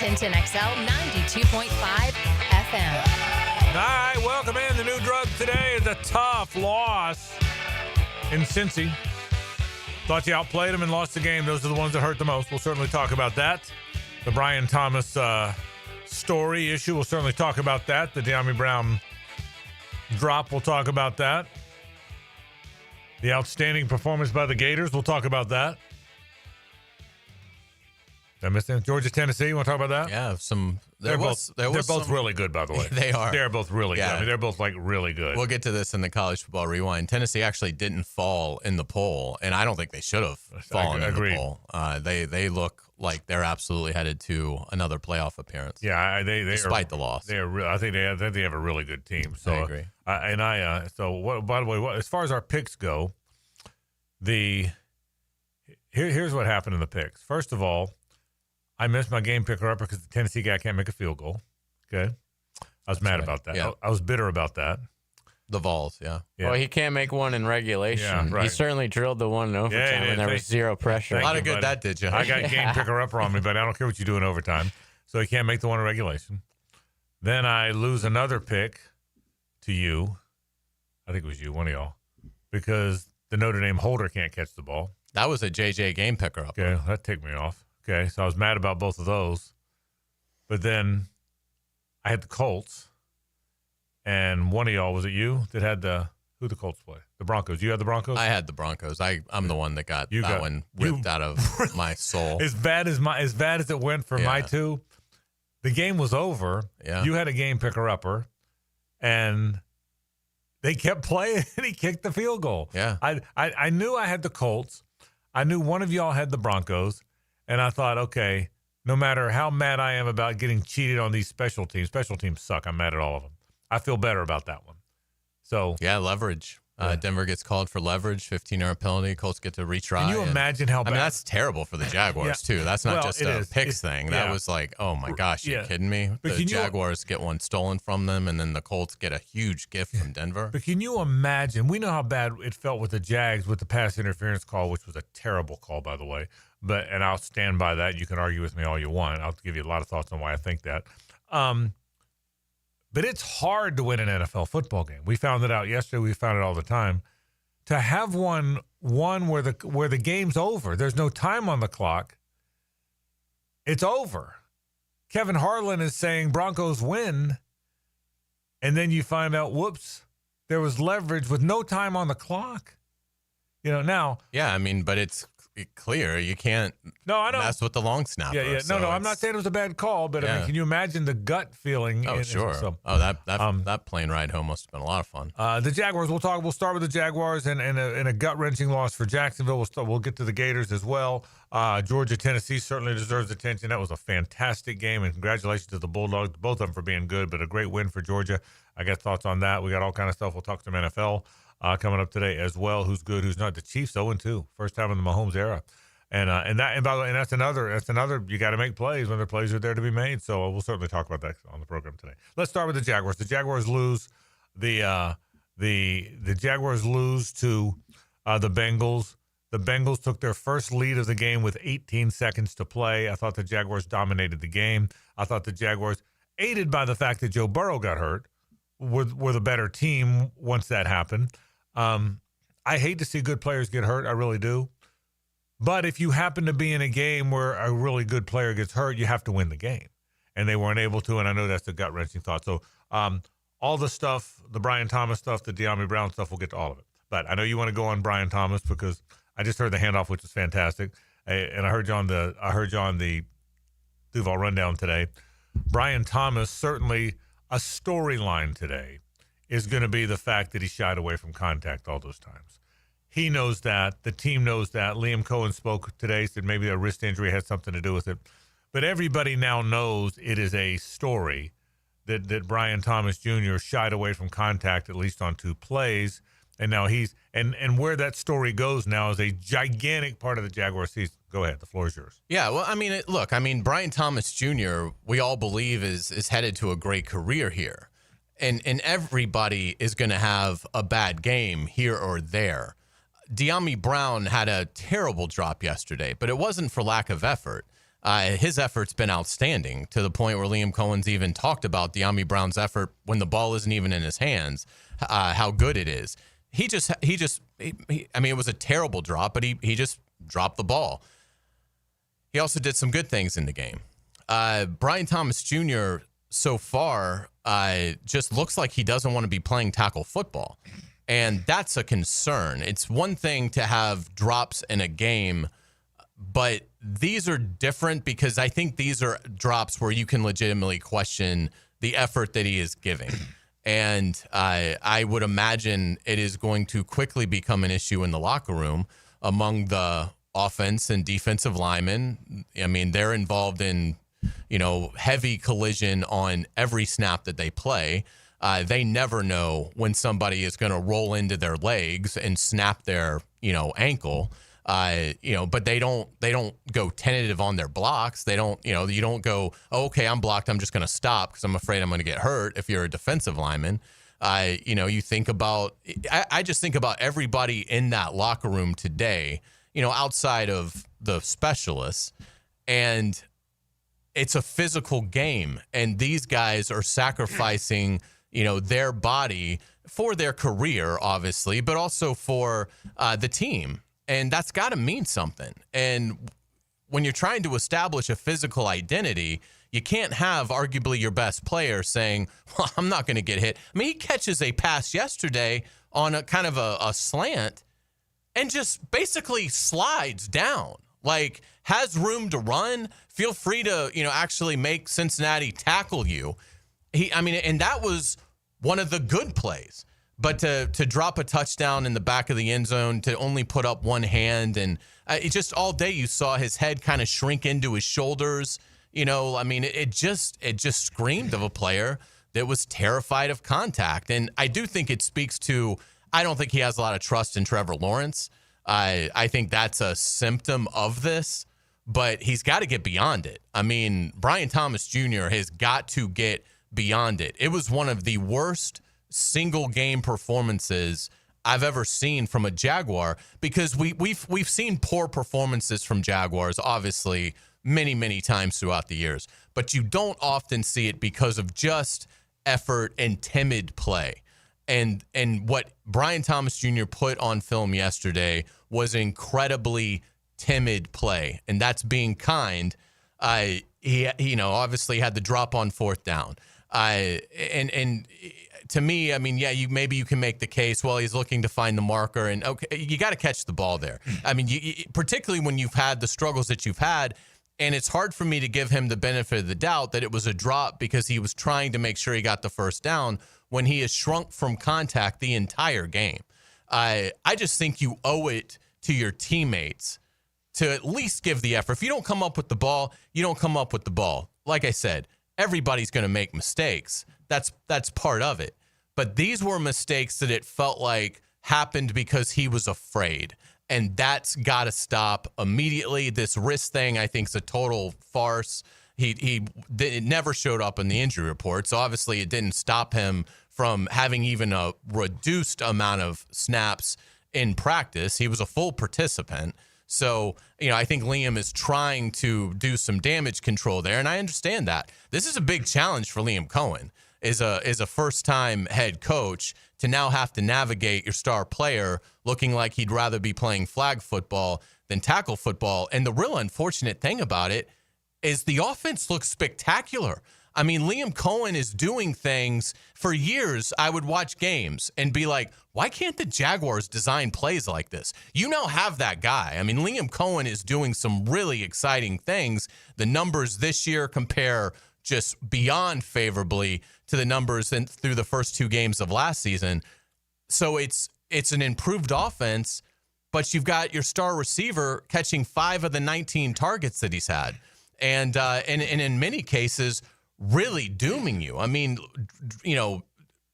Tintin XL 92.5 FM. All right, welcome in. The new drug today is a tough loss in Cincy. Thought you outplayed them and lost the game. Those are the ones that hurt the most. We'll certainly talk about that. The Brian Thomas story issue, we'll certainly talk about that. The De'Ami Brown drop, we'll talk about that. The outstanding performance by the Gators, we'll talk about that. Did I miss anything? Georgia, Tennessee, you want to talk about that? Yeah, They're both really good, by the way. They are. They're both really good. I mean, they're both really good. We'll get to this in the college football rewind. Tennessee actually didn't fall in the poll, and I don't think they should have fallen in the poll. They look like they're absolutely headed to another playoff appearance. Yeah, despite the loss. I think they have a really good team. So I agree. By the way, as far as our picks go, here's what happened in the picks. First of all, I missed my game picker upper because the Tennessee guy can't make a field goal. Okay. I was mad about that. Yeah. I was bitter about that. The Vols, yeah. Well, he can't make one in regulation. Yeah, right. He certainly drilled the one in overtime, and there was zero pressure. A lot of good that did, you. I got game picker upper on me, but I don't care what you do in overtime. So he can't make the one in regulation. Then I lose another pick to you. I think it was you, one of y'all, because the Notre Dame holder can't catch the ball. That was a JJ game picker up. Okay, that ticked me off. Okay, so I was mad about both of those. But then I had the Colts, and one of y'all, was it you, that had who the Colts play? The Broncos. You had the Broncos? I had the Broncos. I'm the one that got that one ripped out of my soul. As bad as it went for my two, the game was over. Yeah. You had a game picker-upper, and they kept playing, and he kicked the field goal. Yeah. I knew I had the Colts. I knew one of y'all had the Broncos. And I thought, okay, no matter how mad I am about getting cheated on these special teams suck. I'm mad at all of them. I feel better about that one. So yeah, leverage. Denver gets called for leverage, 15-yard penalty. Colts get to retry. Can you imagine how bad? I mean, that's terrible for the Jaguars, too. That's not just a picks thing. That was like, oh, my gosh, you kidding me? But the Jaguars get one stolen from them, and then the Colts get a huge gift from Denver. But can you imagine? We know how bad it felt with the Jags with the pass interference call, which was a terrible call, by the way. And I'll stand by that. You can argue with me all you want. I'll give you a lot of thoughts on why I think that. But it's hard to win an NFL football game. We found it out yesterday. We found it all the time. To have one where the game's over, there's no time on the clock. It's over. Kevin Harlan is saying Broncos win, and then you find out, whoops, there was leverage with no time on the clock. Now. Yeah, I mean, but it's clear you can't mess with the long snapper. Yeah. No, I'm not saying it was a bad call, but I mean, can you imagine the gut feeling? Oh, sure. That plane ride home must have been a lot of fun. The Jaguars, we'll start with the Jaguars and a gut-wrenching loss for Jacksonville. We'll get to the Gators as well. Georgia, Tennessee certainly deserves attention. That was a fantastic game, and congratulations to the Bulldogs, both of them, for being good, but a great win for Georgia. I got thoughts on that. We got all kind of stuff. We'll talk some NFL. Coming up today as well. Who's good, who's not? The Chiefs 0-2, first time in the Mahomes era, and by the way, that's another. You got to make plays when the plays are there to be made. So we'll certainly talk about that on the program today. Let's start with the Jaguars. The Jaguars lose the Jaguars lose to the Bengals. The Bengals took their first lead of the game with 18 seconds to play. I thought the Jaguars dominated the game. I thought the Jaguars, aided by the fact that Joe Burrow got hurt, were the better team once that happened. I hate to see good players get hurt. I really do. But if you happen to be in a game where a really good player gets hurt, you have to win the game. And they weren't able to, and I know that's a gut-wrenching thought. So all the stuff, the Brian Thomas stuff, the De'Ami Brown stuff, we'll get to all of it. But I know you want to go on Brian Thomas because I just heard the handoff, which is fantastic. And I heard you on the Duval Rundown today. Brian Thomas, certainly a storyline today is going to be the fact that he shied away from contact all those times. He knows that. The team knows that. Liam Cohen spoke today, said maybe a wrist injury had something to do with it. But everybody now knows it is a story that Brian Thomas Jr. shied away from contact, at least on 2 plays. And now and where that story goes now is a gigantic part of the Jaguar season. Go ahead. The floor is yours. Yeah, well, I mean, Brian Thomas Jr., we all believe is headed to a great career here. And everybody is going to have a bad game here or there. De'Ami Brown had a terrible drop yesterday, but it wasn't for lack of effort. his effort's been outstanding to the point where Liam Cohen's even talked about De'Ami Brown's effort when the ball isn't even in his hands, how good it is. I mean, it was a terrible drop, but he just dropped the ball. He also did some good things in the game. Brian Thomas Jr. so far just looks like he doesn't want to be playing tackle football. And that's a concern. It's one thing to have drops in a game, but these are different because I think these are drops where you can legitimately question the effort that he is giving. And I would imagine it is going to quickly become an issue in the locker room among the offense and defensive linemen. I mean, they're involved in, heavy collision on every snap that they play. They never know when somebody is going to roll into their legs and snap their, ankle. But they don't go tentative on their blocks. They don't, you don't go, oh, okay, I'm blocked, I'm just going to stop because I'm afraid I'm going to get hurt if you're a defensive lineman. You think about, I just think about everybody in that locker room today, outside of the specialists, and it's a physical game, and these guys are sacrificing, their body for their career, obviously, but also for the team. And that's got to mean something. And when you're trying to establish a physical identity, you can't have arguably your best player saying, well, I'm not going to get hit. I mean, he catches a pass yesterday on a kind of a slant and just basically slides down, like has room to run, feel free to, actually make Cincinnati tackle you. And that was one of the good plays. But to drop a touchdown in the back of the end zone, to only put up one hand, and it just all day you saw his head kind of shrink into his shoulders. It just screamed of a player that was terrified of contact. And I do think it speaks to, I don't think he has a lot of trust in Trevor Lawrence. I think that's a symptom of this, but he's got to get beyond it. I mean, Brian Thomas Jr. has got to get beyond it. It was one of the worst single game performances I've ever seen from a Jaguar, because we've seen poor performances from Jaguars, obviously, many times throughout the years, but you don't often see it because of just effort and timid play. And what Brian Thomas Jr. put on film yesterday was incredibly timid play, and that's being kind. He obviously had the drop on fourth down. And to me, I mean, yeah, maybe you can make the case, well, he's looking to find the marker, and okay, you got to catch the ball there. I mean, particularly when you've had the struggles that you've had, and it's hard for me to give him the benefit of the doubt that it was a drop because he was trying to make sure he got the first down when he has shrunk from contact the entire game. I just think you owe it to your teammates to at least give the effort. If you don't come up with the ball, you don't come up with the ball. Like I said, everybody's going to make mistakes. That's part of it. But these were mistakes that it felt like happened because he was afraid. And that's got to stop immediately. This wrist thing, I think, is a total farce. It never showed up in the injury report. So obviously it didn't stop him from having even a reduced amount of snaps in practice. He was a full participant. So, I think Liam is trying to do some damage control there, and I understand that. This is a big challenge for Liam Cohen, is a first-time head coach, to now have to navigate your star player looking like he'd rather be playing flag football than tackle football. And the real unfortunate thing about it is the offense looks spectacular. I mean, Liam Cohen is doing things. For years, I would watch games and be like, why can't the Jaguars design plays like this? You now have that guy. I mean, Liam Cohen is doing some really exciting things. The numbers this year compare just beyond favorably to the numbers through the first two games of last season. So it's an improved offense, but you've got your star receiver catching 5 of the 19 targets that he's had. And in many cases, really dooming you. I mean,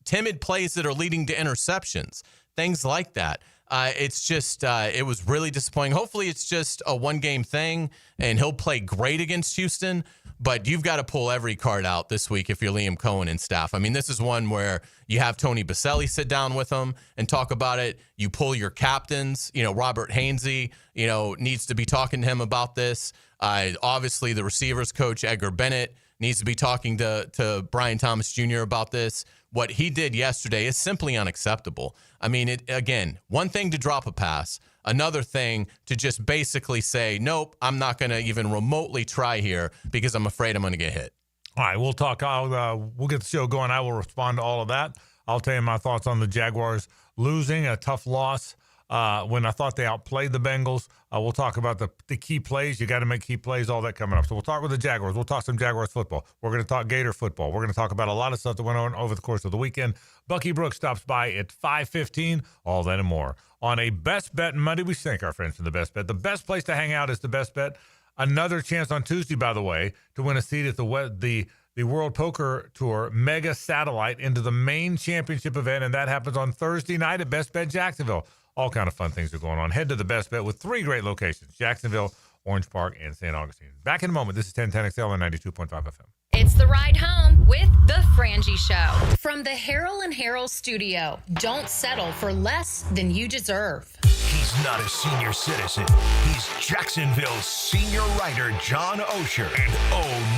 timid plays that are leading to interceptions, things like that. It's just, it was really disappointing. Hopefully it's just a one-game thing, and he'll play great against Houston, but you've got to pull every card out this week if you're Liam Cohen and staff. I mean, this is one where you have Tony Baselli sit down with him and talk about it. You pull your captains. Robert Hainsey, needs to be talking to him about this. Obviously, the receivers coach, Edgar Bennett, needs to be talking to Brian Thomas Jr. about this. What he did yesterday is simply unacceptable. I mean, again, one thing to drop a pass, another thing to just basically say, nope, I'm not going to even remotely try here because I'm afraid I'm going to get hit. All right, we'll talk. We'll get the show going. I will respond to all of that. I'll tell you my thoughts on the Jaguars losing, a tough loss when I thought they outplayed the Bengals. We'll talk about the key plays. You got to make key plays, all that coming up. So we'll talk with the Jaguars. We'll talk some Jaguars football. We're going to talk Gator football. We're going to talk about a lot of stuff that went on over the course of the weekend. Bucky Brooks stops by at 5:15. All that and more on a Best Bet Monday. We thank our friends from the Best Bet. The best place to hang out is the Best Bet. Another chance on Tuesday, by the way, to win a seat at the World Poker Tour Mega Satellite into the main championship event, and that happens on Thursday night at Best Bet Jacksonville. All kind of fun things are going on. Head to the Best Bet with 3 great locations: Jacksonville, Orange Park, and St. Augustine. Back in a moment. This is 1010XL on 92.5 FM. It's the ride home with the Frangie Show. From the Harrell and Harrell studio, don't settle for less than you deserve. He's not a senior citizen. He's Jacksonville's senior writer, John Osher. And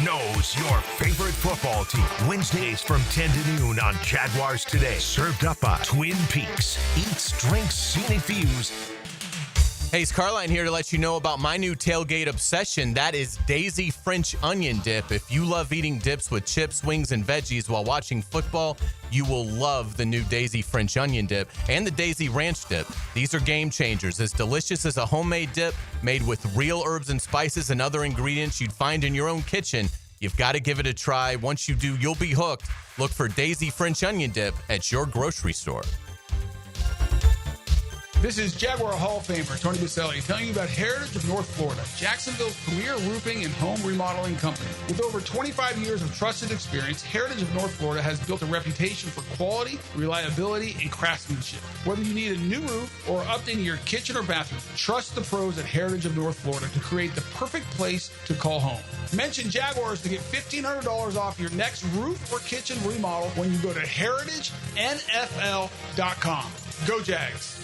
knows your favorite football team. Wednesdays from 10 to noon on Jaguars Today. Served up by Twin Peaks. Eats, drinks, scenic views. Hey, it's Carline here to let you know about my new tailgate obsession. That is Daisy French Onion Dip. If you love eating dips with chips, wings, and veggies while watching football, you will love the new Daisy French Onion Dip and the Daisy Ranch Dip. These are game changers. As delicious as a homemade dip made with real herbs and spices and other ingredients you'd find in your own kitchen. You've got to give it a try. Once you do, you'll be hooked. Look for Daisy French Onion Dip at your grocery store. This is Jaguar Hall of Famer Tony Baselli telling you about Heritage of North Florida, Jacksonville's premier roofing and home remodeling company. With over 25 years of trusted experience, Heritage of North Florida has built a reputation for quality, reliability, and craftsmanship. Whether you need a new roof or updating your kitchen or bathroom, trust the pros at Heritage of North Florida to create the perfect place to call home. Mention Jaguars to get $1,500 off your next roof or kitchen remodel when you go to heritagenfl.com. Go Jags!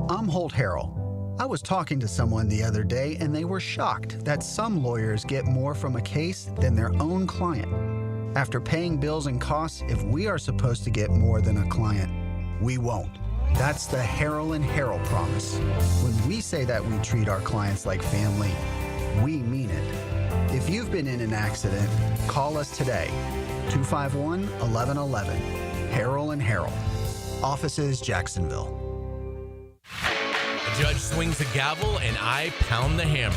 I'm Holt Harrell. I was talking to someone the other day, and they were shocked that some lawyers get more from a case than their own client. After paying bills and costs, if we are supposed to get more than a client, we won't. That's the Harrell and Harrell promise. When we say that we treat our clients like family, we mean it. If you've been in an accident, call us today. 251-1111. Harrell and Harrell. Offices, Jacksonville. A judge swings a gavel and I pound the hammer.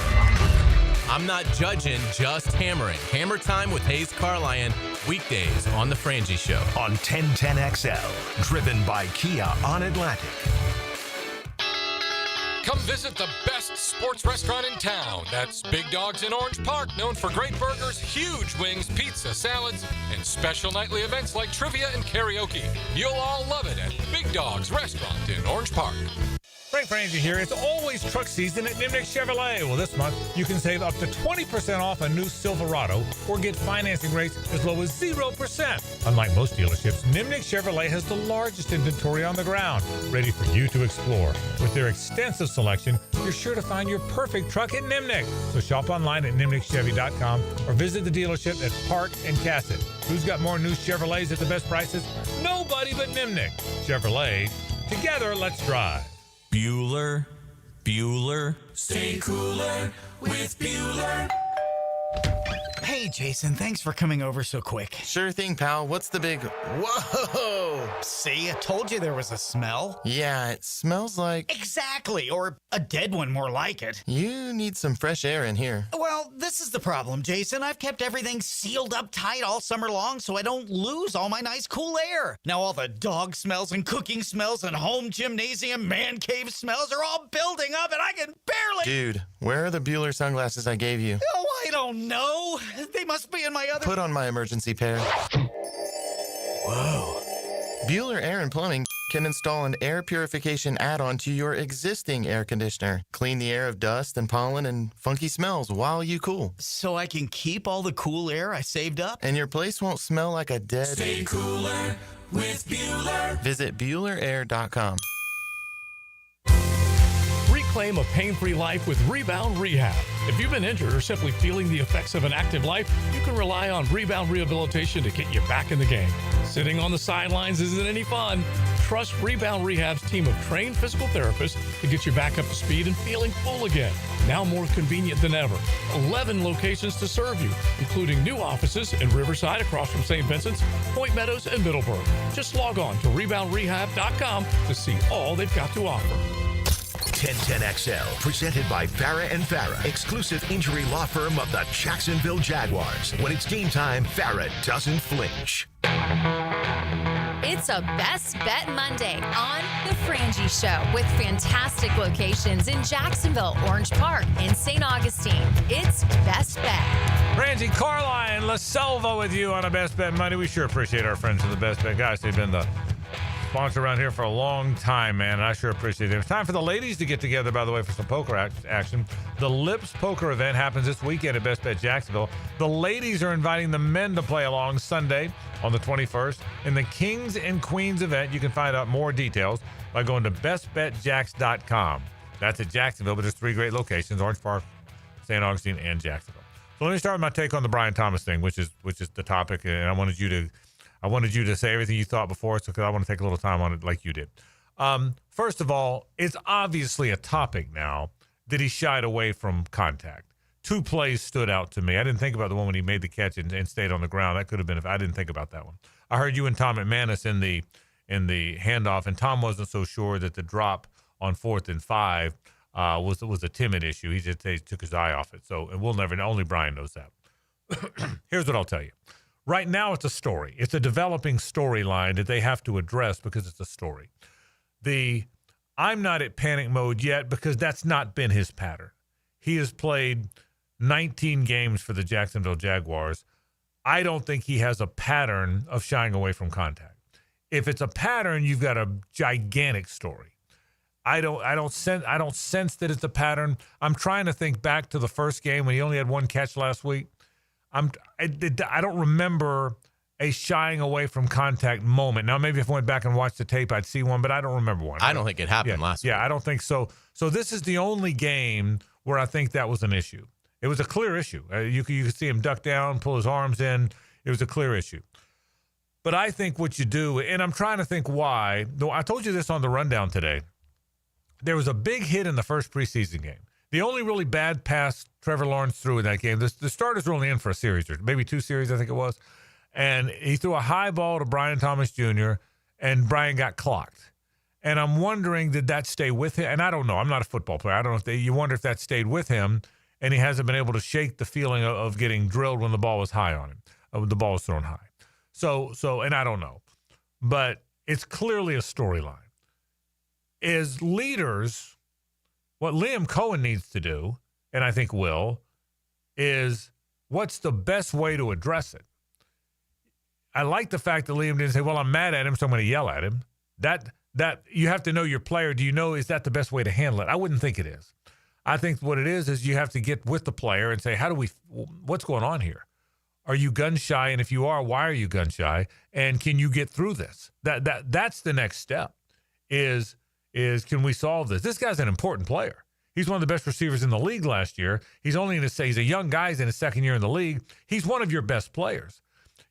I'm not judging, just hammering. Hammer time with Hayes Carlyon, weekdays on The Frangie Show. On 1010XL, driven by Kia on Atlantic. Come visit the best sports restaurant in town. That's Big Dogs in Orange Park, known for great burgers, huge wings, pizza, salads, and special nightly events like trivia and karaoke. You'll all love it at Big Dogs Restaurant in Orange Park. Frank Frangie here. It's always truck season at Nimnick Chevrolet. Well, this month, you can save up to 20% off a new Silverado or get financing rates as low as 0%. Unlike most dealerships, Nimnick Chevrolet has the largest inventory on the ground, ready for you to explore. With their extensive selection, you're sure to find your perfect truck at Nimnick. So shop online at nimnickchevy.com or visit the dealership at Park and Cassett. Who's got more new Chevrolets at the best prices? Nobody but Nimnick. Chevrolet. Together, let's drive. Bueller, stay cooler with Bueller. Hey, Jason, thanks for coming over so quick. Sure thing, pal. What's the big... Whoa! See, I told you there was a smell. Yeah, it smells like... Exactly, or a dead one more like it. You need some fresh air in here. Well, this is the problem, Jason. I've kept everything sealed up tight all summer long so I don't lose all my nice cool air. Now all the dog smells and cooking smells and home gymnasium man cave smells are all building up and I can barely... Dude, where are the Bueller sunglasses I gave you? Oh, I don't know. They must be in my other... Put on my emergency pair. Whoa. Bueller Air and Plumbing can install an air purification add-on to your existing air conditioner. Clean the air of dust and pollen and funky smells while you cool. So I can keep all the cool air I saved up? And your place won't smell like a dead... Stay cooler with Bueller. Visit BuellerAir.com. Reclaim a pain-free life with Rebound Rehab. If you've been injured or simply feeling the effects of an active life, you can rely on Rebound Rehabilitation to get you back in the game. Sitting on the sidelines isn't any fun. Trust Rebound Rehab's team of trained physical therapists to get you back up to speed and feeling full again. Now more convenient than ever. 11 locations to serve you, including new offices in Riverside across from St. Vincent's, Point Meadows, and Middleburg. Just log on to reboundrehab.com to see all they've got to offer. 1010XL, presented by Farah and Farah, exclusive injury law firm of the Jacksonville Jaguars. When it's game time, Farah doesn't flinch. It's a Best Bet Monday on The Frangie Show with fantastic locations in Jacksonville, Orange Park, and St. Augustine. It's Best Bet. Frangie, Carla, and La Selva with you on a Best Bet Monday. We sure appreciate our friends at the Best Bet guys. They've been the sponsor around here for a long time, man, and I sure appreciate it. It's time for the ladies to get together, by the way, for some poker action. The Lips Poker event happens this weekend at Best Bet Jacksonville. The ladies are inviting the men to play along Sunday on the 21st in the Kings and Queens event. You can find out more details by going to bestbetjacks.com. That's at Jacksonville, but there's 3 great locations: Orange Park, St. Augustine, and Jacksonville. So let me start with my take on the Brian Thomas thing, which is the topic, and I wanted you to say everything you thought before, so because I want to take a little time on it like you did. First of all, it's obviously a topic now that he shied away from contact. 2 plays stood out to me. I didn't think about the one when he made the catch and stayed on the ground. That could have been if I didn't think about that one. I heard you and Tom McManus in the handoff, and Tom wasn't so sure that the drop on 4th and 5 was a timid issue. He just took his eye off it. So, and we'll never know. Only Brian knows that. Here's what I'll tell you. Right now, it's a story. It's a developing storyline that they have to address because it's a story. I'm not at panic mode yet because that's not been his pattern. He has played 19 games for the Jacksonville Jaguars. I don't think he has a pattern of shying away from contact. If it's a pattern, you've got a gigantic story. I don't sense that it's a pattern. I'm trying to think back to the first game when he only had 1 catch last week. I don't remember a shying away from contact moment. Now, maybe if I went back and watched the tape, I'd see one, but I don't remember one. I don't think it happened last week. Yeah, I don't think so. So this is the only game where I think that was an issue. It was a clear issue. You could see him duck down, pull his arms in. It was a clear issue. But I think what you do, and I'm trying to think why, though I told you this on the rundown today, there was a big hit in the first preseason game. The only really bad pass Trevor Lawrence threw in that game, the starters were only in for a series, or maybe 2 series, I think it was. And he threw a high ball to Brian Thomas Jr., and Brian got clocked. And I'm wondering, did that stay with him? And I don't know. I'm not a football player. I don't know you wonder if that stayed with him, and he hasn't been able to shake the feeling of getting drilled when the ball was high on him, when the ball was thrown high. So, and I don't know. But it's clearly a storyline. As leaders, what Liam Cohen needs to do, and I think will, is what's the best way to address it? I like the fact that Liam didn't say, well, I'm mad at him, so I'm going to yell at him. That you have to know your player. Do you know, is that the best way to handle it? I wouldn't think it is. I think what it is you have to get with the player and say, what's going on here? Are you gun shy? And if you are, why are you gun shy? And can you get through this? That's the next step is can we solve this? This guy's an important player. He's one of the best receivers in the league last year. He's a young guy. He's in his 2nd year in the league. He's one of your best players.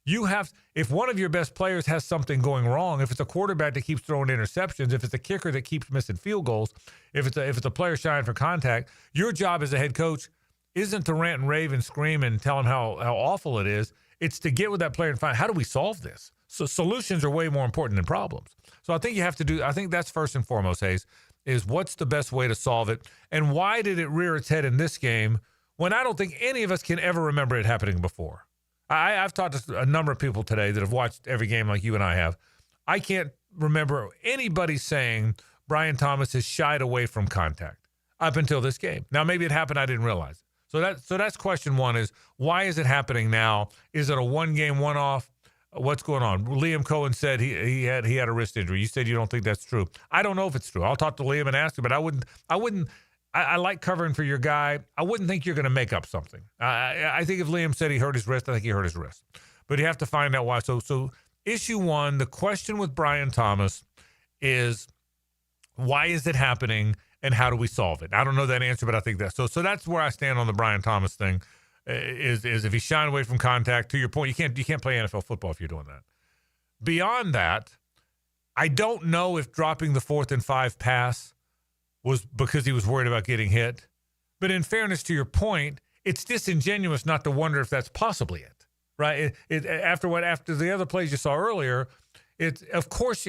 If one of your best players has something going wrong, if it's a quarterback that keeps throwing interceptions, if it's a kicker that keeps missing field goals, if it's a player shying for contact, your job as a head coach isn't to rant and rave and scream and tell him how awful it is. It's to get with that player and find, how do we solve this? So solutions are way more important than problems. So I think I think that's first and foremost, Hayes, is what's the best way to solve it? And why did it rear its head in this game when I don't think any of us can ever remember it happening before? I've talked to a number of people today that have watched every game like you and I have. I can't remember anybody saying Brian Thomas has shied away from contact up until this game. Now, maybe it happened, I didn't realize. So that's question one is, why is it happening now? Is it a one-game one-off? What's going on? Liam Cohen said he had a wrist injury. You said you don't think that's true. I don't know if it's true. I'll talk to Liam and ask him, but I wouldn't. I like covering for your guy. I wouldn't think you're going to make up something. I think if Liam said he hurt his wrist, I think he hurt his wrist. But you have to find out why. So issue one, the question with Brian Thomas is, why is it happening and how do we solve it? I don't know that answer, but I think that. So that's where I stand on the Brian Thomas thing. Is if he's shying away from contact, to your point, you can't play NFL football if you're doing that. Beyond that, I don't know if dropping the 4th and 5 pass was because he was worried about getting hit. But in fairness to your point, it's disingenuous not to wonder if that's possibly it, right? After the other plays you saw earlier, of course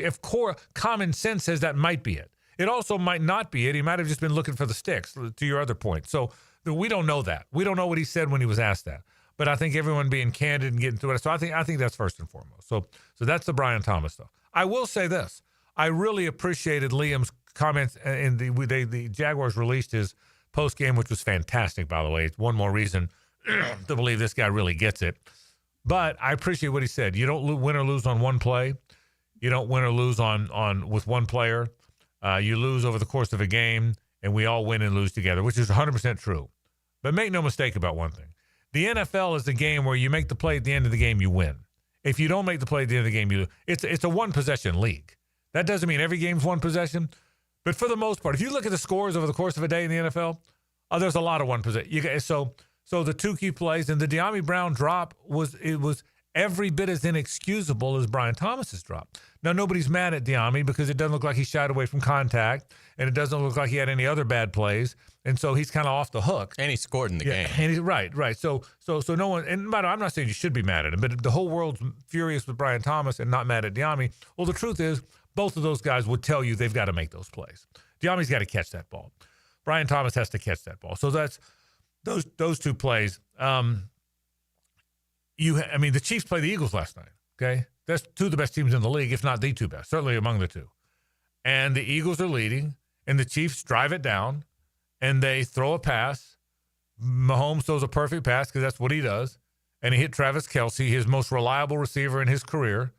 common sense says that might be it. It also might not be it. He might have just been looking for the sticks, to your other point. So we don't know that. We don't know what he said when he was asked that. But I think everyone being candid and getting to it. So I think that's first and foremost. So that's the Brian Thomas stuff. I will say this. I really appreciated Liam's comments in the Jaguars released his post game, which was fantastic, by the way. It's one more reason to believe this guy really gets it. But I appreciate what he said. You don't win or lose on one play. You don't win or lose on with one player. You lose over the course of a game, and we all win and lose together, which is 100% true. But make no mistake about one thing. The NFL is a game where you make the play at the end of the game, you win. If you don't make the play at the end of the game, you lose. It's a one-possession league. That doesn't mean every game's one possession. But for the most part, if you look at the scores over the course of a day in the NFL, there's a lot of one possession. So the 2 key plays and the De'Ami Brown drop was every bit as inexcusable as Brian Thomas's drop. Now, nobody's mad at De'Ami because it doesn't look like he shied away from contact, and it doesn't look like he had any other bad plays, and so he's kind of off the hook. And he scored in the game. And he's right. So no one, and I'm not saying you should be mad at him, but the whole world's furious with Brian Thomas and not mad at De'Ami. Well, the truth is, both of those guys would tell you they've got to make those plays. De'Ami's got to catch that ball. Brian Thomas has to catch that ball. So that's those 2 plays. The Chiefs played the Eagles last night, okay? That's 2 of the best teams in the league, if not the 2 best, certainly among the 2. And the Eagles are leading, and the Chiefs drive it down, and they throw a pass. Mahomes throws a perfect pass because that's what he does, and he hit Travis Kelce, his most reliable receiver in his career.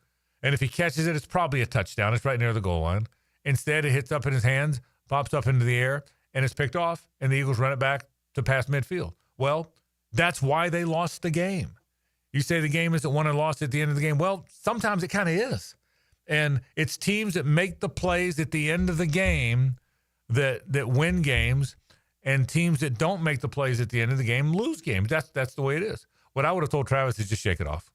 And if he catches it, it's probably a touchdown. It's right near the goal line. Instead, it hits up in his hands, pops up into the air, and it's picked off, and the Eagles run it back to past midfield. Well, that's why they lost the game. You say the game isn't won and lost at the end of the game. Well, sometimes it kind of is. And it's teams that make the plays at the end of the game that win games, and teams that don't make the plays at the end of the game lose games. That's the way it is. What I would have told Travis is just shake it off.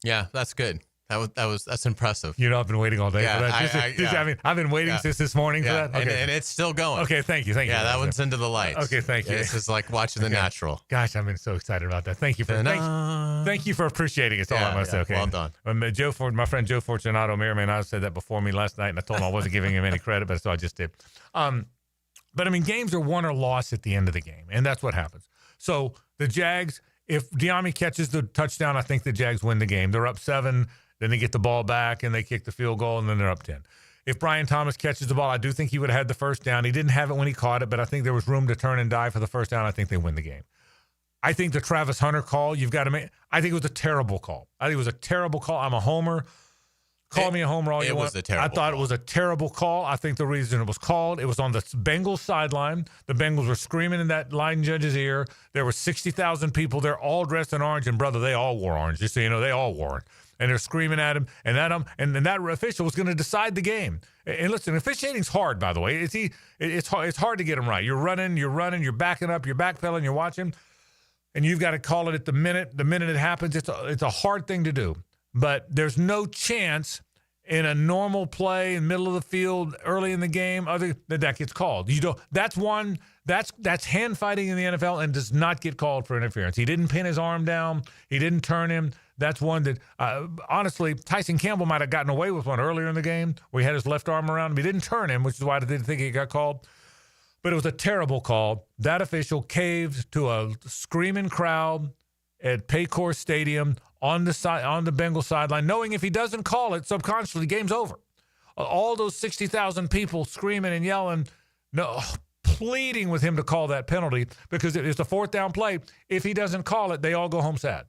Yeah, that's good. That's impressive. I've been waiting all day for that. I've been waiting since this morning for that. Okay. And it's still going. Okay, thank you. Yeah, that one's into the lights. Okay, thank you. This is like watching the natural. Gosh, I've been so excited about that. Thank you for appreciating it. That's all I'm gonna say. Okay, well done. My friend Joe Fortunato Merriman said that before me last night, and I told him I wasn't giving him any credit, but so I just did. But games are won or lost at the end of the game, and that's what happens. So the Jags, if De'Ami catches the touchdown, I think the Jags win the game. They're up 7. Then they get the ball back, and they kick the field goal, and then they're up 10. If Brian Thomas catches the ball, I do think he would have had the first down. He didn't have it when he caught it, but I think there was room to turn and dive for the first down. I think they win the game. I think the Travis Hunter call, you've got to make – I think it was a terrible call. I'm a homer. Call me a homer all you want. I thought it was a terrible call. I think the reason it was called, it was on the Bengals sideline. The Bengals were screaming in that line judge's ear. There were 60,000 people there all dressed in orange, and, brother, they all wore orange. Just so you know, they all wore it. And they're screaming at him, and that official was going to decide the game. And listen, officiating's hard, by the way. It's hard to get them right. You're running, you're backing up, you're backpedaling, you're watching, and you've got to call it at the minute it happens. It's a hard thing to do, but there's no chance in a normal play in the middle of the field early in the game that gets called. That's hand fighting in the NFL and does not get called for interference. He didn't pin his arm down. He didn't turn him. That's one that, honestly, Tyson Campbell might have gotten away with one earlier in the game where he had his left arm around him. He didn't turn him, which is why I didn't think he got called. But it was a terrible call. That official caved to a screaming crowd at Paycor Stadium on the Bengals sideline, knowing if he doesn't call it, subconsciously, the game's over. All those 60,000 people screaming and yelling, pleading with him to call that penalty because it's a 4th down play. If he doesn't call it, they all go home sad.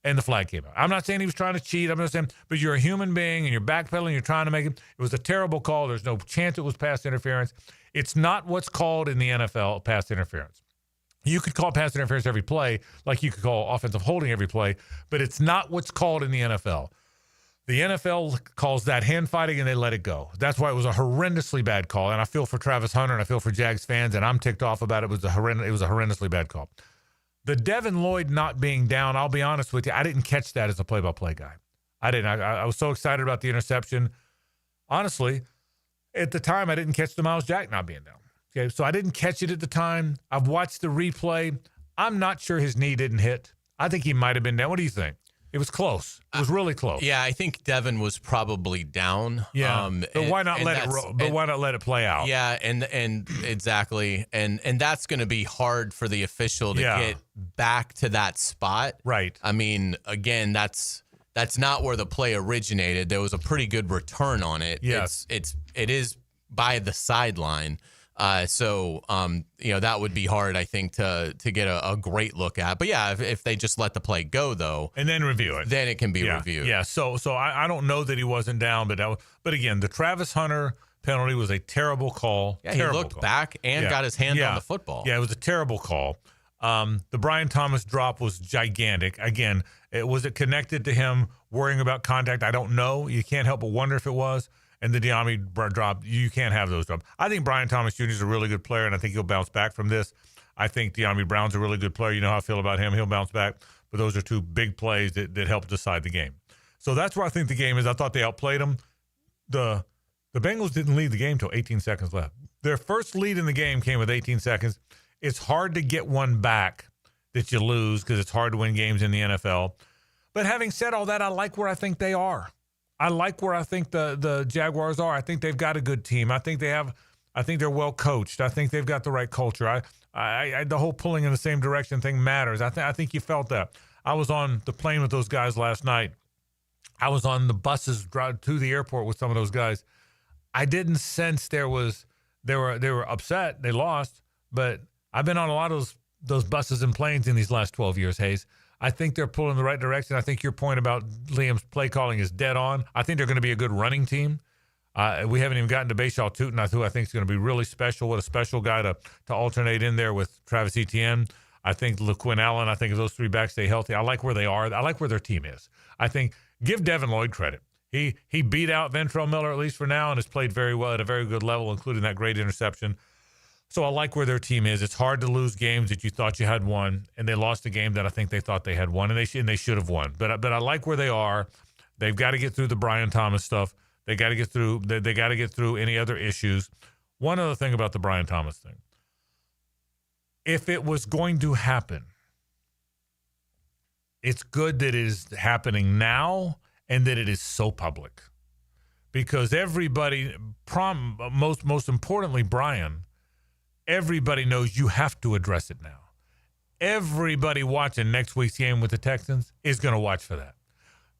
and the flag came out. I'm not saying he was trying to cheat. I'm not saying, but you're a human being and you're backpedaling. You're trying to make it. It was a terrible call. There's no chance it was pass interference. It's not what's called in the NFL pass interference. You could call pass interference every play, like you could call offensive holding every play, but it's not what's called in the NFL. The NFL calls that hand fighting, and they let it go. That's why it was a horrendously bad call. And I feel for Travis Hunter, and I feel for Jags fans, and I'm ticked off about it. It was a horrendously bad call. The Devin Lloyd not being down, I'll be honest with you, I didn't catch that as a play-by-play guy. I didn't. I was so excited about the interception. Honestly, at the time, I didn't catch the Miles Jack not being down. Okay, so I didn't catch it at the time. I've watched the replay. I'm not sure his knee didn't hit. I think he might have been down. What do you think? It was close. It was really close. Yeah, I think Devin was probably down. Yeah, but why not let it? But why not let it play out? Yeah, and exactly, and that's going to be hard for the official to get back to that spot. Right. I mean, again, that's not where the play originated. There was a pretty good return on it. Yes, it is by the sideline. So that would be hard, I think, to get a great look at. But yeah, if they just let the play go though, and then review it, then it can be reviewed. Yeah. So I don't know that he wasn't down, but again, the Travis Hunter penalty was a terrible call. Yeah, he looked back and got his hand on the football. Yeah, it was a terrible call. The Brian Thomas drop was gigantic. Again, was it connected to him worrying about contact? I don't know. You can't help but wonder if it was. And the Diami drop, you can't have those drops. I think Brian Thomas Jr. is a really good player, and I think he'll bounce back from this. I think Diami Brown's a really good player. You know how I feel about him. He'll bounce back. But those are two big plays that help decide the game. So that's where I think the game is. I thought they outplayed them. The Bengals didn't lead the game until 18 seconds left. Their first lead in the game came with 18 seconds. It's hard to get one back that you lose because it's hard to win games in the NFL. But having said all that, I like where I think they are. I like where I think the Jaguars are. I think they've got a good team. I think they're well coached. I think they've got the right culture. The whole pulling in the same direction thing matters. I think you felt that. I was on the plane with those guys last night. I was on the buses drive to the airport with some of those guys. I didn't sense they were upset. They lost, but I've been on a lot of those buses and planes in these last 12 years, Hayes. I think they're pulling in the right direction. I think your point about Liam's play calling is dead on. I think they're going to be a good running team. We haven't even gotten to Bashaw Tootin, who I think is going to be really special. What a special guy to alternate in there with Travis Etienne. I think LaQuinn Allen, if those three backs stay healthy, I like where they are. I like where their team is. I think give Devin Lloyd credit. He beat out Ventrell Miller, at least for now, and has played very well at a very good level, including that great interception. So I like where their team is. It's hard to lose games that you thought you had won, and they lost a game that I think they thought they had won, and they should have won. But I like where they are. They've got to get through the Brian Thomas stuff. They got to get through. They got to get through any other issues. One other thing about the Brian Thomas thing: if it was going to happen, it's good that it is happening now and that it is so public, because everybody, most importantly, Brian. Everybody knows you have to address it now. Everybody watching next week's game with the Texans is going to watch for that.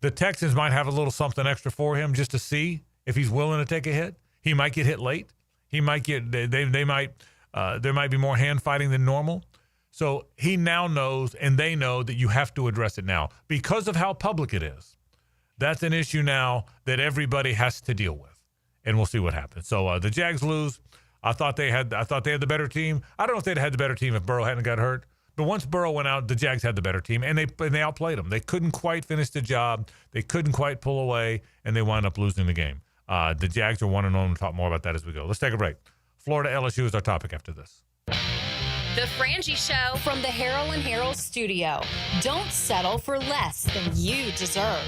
The Texans might have a little something extra for him just to see if he's willing to take a hit. He might get hit late. He might get there might be more hand fighting than normal. So he now knows, and they know that you have to address it now because of how public it is. That's an issue now that everybody has to deal with, and we'll see what happens. So the Jags lose. I thought they had the better team. I don't know if they'd had the better team if Burrow hadn't got hurt. But once Burrow went out, the Jags had the better team, and they outplayed them. They couldn't quite finish the job. They couldn't quite pull away, and they wound up losing the game. The Jags are 1-0. We'll talk more about that as we go. Let's take a break. Florida LSU is our topic after this. The Frangie Show from the Harrell and Harrell studio. Don't settle for less than you deserve.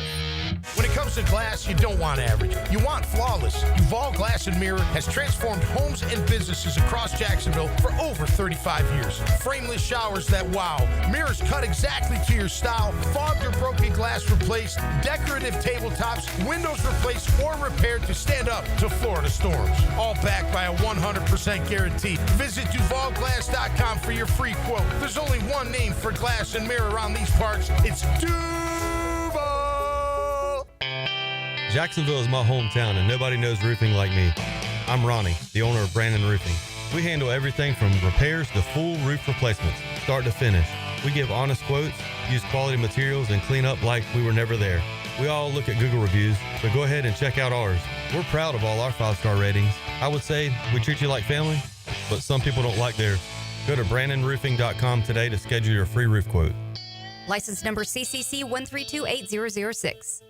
When it comes to glass, you don't want average. You want flawless. Duval Glass and Mirror has transformed homes and businesses across Jacksonville for over 35 years. Frameless showers that wow. Mirrors cut exactly to your style. Fogged or broken glass replaced. Decorative tabletops. Windows replaced or repaired to stand up to Florida storms. All backed by a 100% guarantee. Visit DuvalGlass.com for your free quote. There's only one name for glass and mirror around these parts. It's Duval. Jacksonville is my hometown, and nobody knows roofing like me. I'm Ronnie, the owner of Brandon Roofing. We handle everything from repairs to full roof replacements, start to finish. We give honest quotes, use quality materials, and clean up like we were never there. We all look at Google reviews, so go ahead and check out ours. We're proud of all our 5-star ratings. I would say we treat you like family, but some people don't like theirs. Go to brandonroofing.com today to schedule your free roof quote. License number CCC 1328006.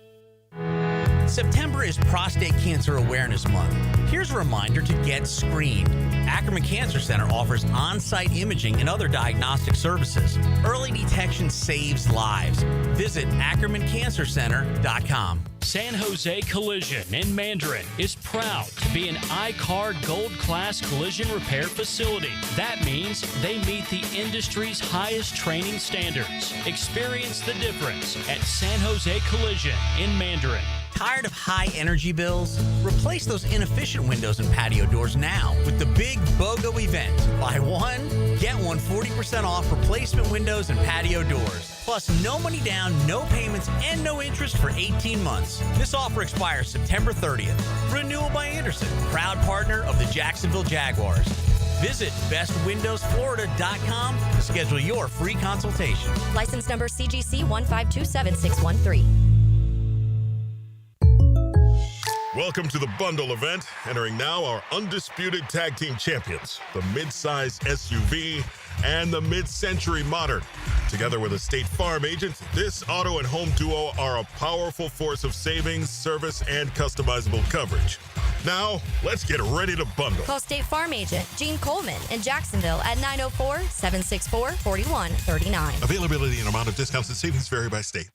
September is Prostate Cancer Awareness Month. Here's a reminder to get screened. Ackerman Cancer Center offers on-site imaging and other diagnostic services. Early detection saves lives. Visit AckermanCancerCenter.com. San Jose Collision in Mandarin is proud to be an I-CAR Gold Class collision repair facility. That means they meet the industry's highest training standards. Experience the difference at San Jose Collision in Mandarin. Tired of high energy bills? Replace those inefficient windows and patio doors now with the big BOGO event. Buy one, get one 40% off replacement windows and patio doors. Plus, no money down, no payments, and no interest for 18 months. This offer expires September 30th. Renewal by Anderson, proud partner of the Jacksonville Jaguars. Visit bestwindowsflorida.com to schedule your free consultation. License number CGC 1527613. Welcome to the bundle event. Entering now our undisputed tag team champions, the mid-size SUV and the mid-century modern. Together with a State Farm agent, this auto and home duo are a powerful force of savings, service, and customizable coverage. Now, let's get ready to bundle. Call State Farm agent Gene Coleman in Jacksonville at 904-764-4139. Availability and amount of discounts and savings vary by state.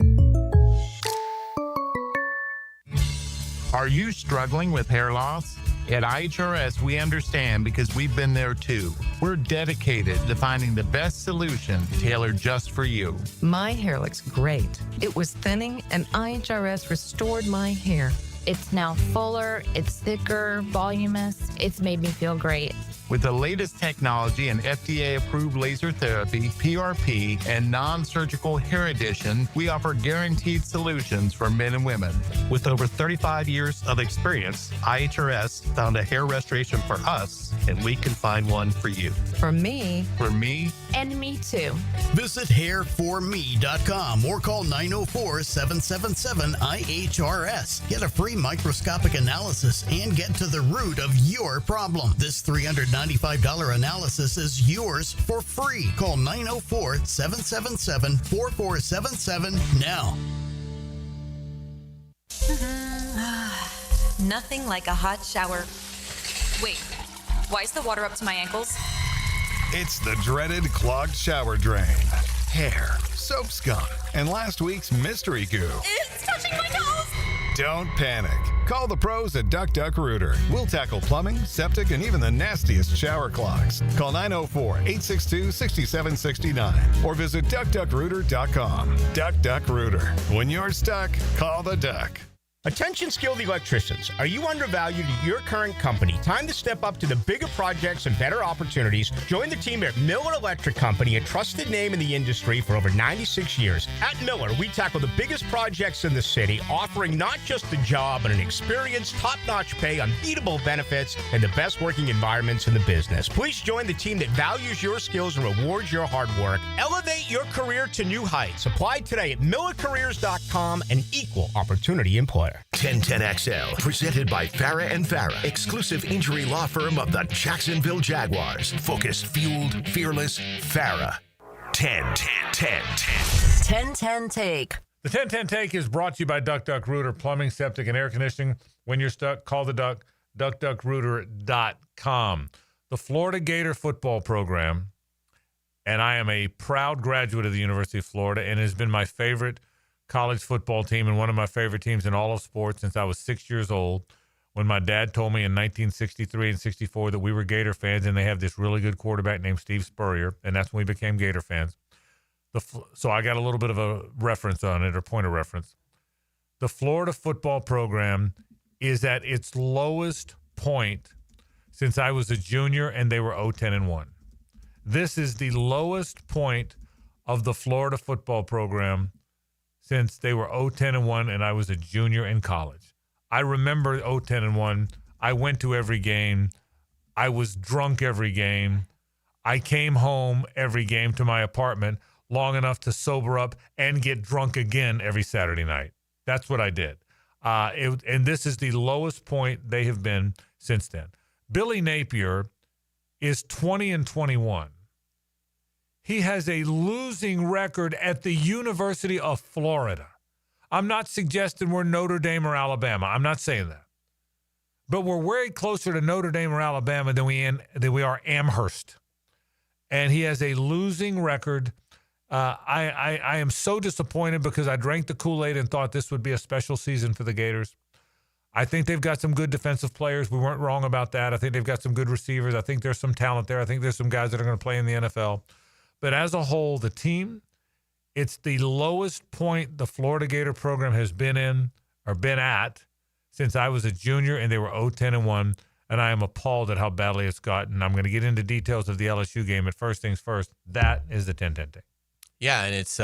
Are you struggling with hair loss? At IHRS, we understand because we've been there too. We're dedicated to finding the best solution tailored just for you. My hair looks great. It was thinning, and IHRS restored my hair. It's now fuller, it's thicker, voluminous. It's made me feel great. With the latest technology and FDA-approved laser therapy, PRP, and non-surgical hair addition, we offer guaranteed solutions for men and women. With over 35 years of experience, IHRS found a hair restoration for us, and we can find one for you. For me. For me. And me too. Visit hairforme.com or call 904-777-IHRS. Get a free microscopic analysis and get to the root of your problem. This $395 analysis is yours for free. Call 904-777-4477 now. Nothing like a hot shower. Wait, why is the water up to my ankles? It's the dreaded clogged shower drain, hair, soap scum, and last week's mystery goo. It's touching my toes! Don't panic. Call the pros at Duck Duck Rooter. We'll tackle plumbing, septic, and even the nastiest shower clogs. Call 904-862-6769 or visit duckduckrooter.com. Duck Duck Rooter. When you're stuck, call the duck. Attention skilled electricians. Are you undervalued at your current company? Time to step up to the bigger projects and better opportunities. Join the team at Miller Electric Company, a trusted name in the industry for over 96 years. At Miller, we tackle the biggest projects in the city, offering not just the job, but an experienced, top-notch pay, unbeatable benefits, and the best working environments in the business. Please join the team that values your skills and rewards your hard work. Elevate your career to new heights. Apply today at millercareers.com, an equal opportunity employer. 1010XL, presented by Farah and Farah, exclusive injury law firm of the Jacksonville Jaguars. Focus, fueled, fearless, Farah. 1010 Take. The 1010 Take is brought to you by Duck Duck Rooter, plumbing, septic, and air conditioning. When you're stuck, call the Duck, duckduckrooter.com. The Florida Gator football program, and I am a proud graduate of the University of Florida, and it has been my favorite college football team and one of my favorite teams in all of sports since I was 6 years old, when my dad told me in 1963 and 64 that we were Gator fans, and they have this really good quarterback named Steve Spurrier, and that's when we became Gator fans. So I got a little bit of a reference on it, or point of reference. The Florida football program is at its lowest point since I was a junior and they were 0-10-1. This is the lowest point of the Florida football program since they were 0-10-1 and I was a junior in college. I remember 0-10-1. I went to every game. I was drunk every game. I came home every game to my apartment long enough to sober up and get drunk again every Saturday night. That's what I did. And this is the lowest point they have been since then. Billy Napier is 20-21. He has a losing record at the University of Florida. I'm not suggesting we're Notre Dame or Alabama. I'm not saying that. But we're way closer to Notre Dame or Alabama than we are Amherst. And he has a losing record. I am so disappointed because I drank the Kool-Aid and thought this would be a special season for the Gators. I think they've got some good defensive players. We weren't wrong about that. I think they've got some good receivers. I think there's some talent there. I think there's some guys that are going to play in the NFL. But as a whole, the team, it's the lowest point the Florida Gator program has been at since I was a junior, and they were 0-10-1, and I am appalled at how badly it's gotten. I'm going to get into details of the LSU game, but first things first, that is the 10-10 thing. Yeah, and it's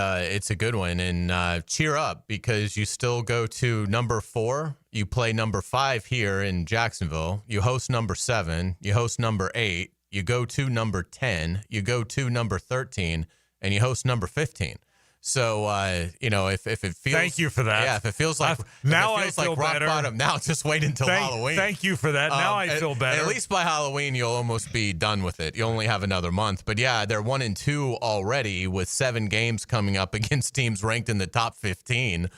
a good one. And cheer up, because you still go to number 4. You play number 5 here in Jacksonville. You host number 7. You host number 8. You go to number 10. You go to number 13, and you host number 15. So, if it feels... Thank you for that. Yeah, if it feels like... Now I feel like rock bottom, now just wait until Halloween. Thank you for that. Now I feel better. At least by Halloween, you'll almost be done with it. You only have another month. But, yeah, they're 1-2 already with 7 games coming up against teams ranked in the top 15.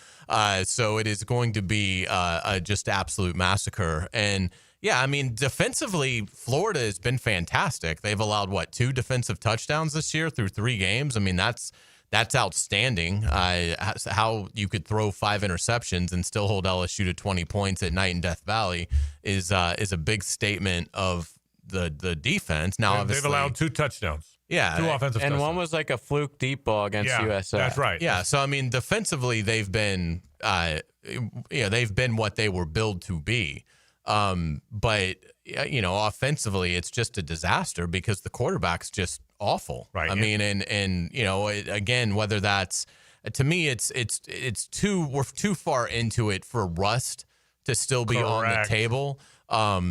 So it is going to be a just absolute massacre. And... yeah, I mean, defensively, Florida has been fantastic. They've allowed, 2 defensive touchdowns this year through 3 games? I mean, that's outstanding. How you could throw 5 interceptions and still hold LSU to 20 points at night in Death Valley is a big statement of the defense. Now, obviously, they've allowed 2 touchdowns. Yeah, 2 offensive touchdowns. And one was like a fluke deep ball against USF. That's right. Yeah, so I mean, defensively, they've been they've been what they were billed to be. But offensively, it's just a disaster because the quarterback's just awful. Right. I mean, and again, whether that's, to me, it's we're too far into it for rust to still be on the table.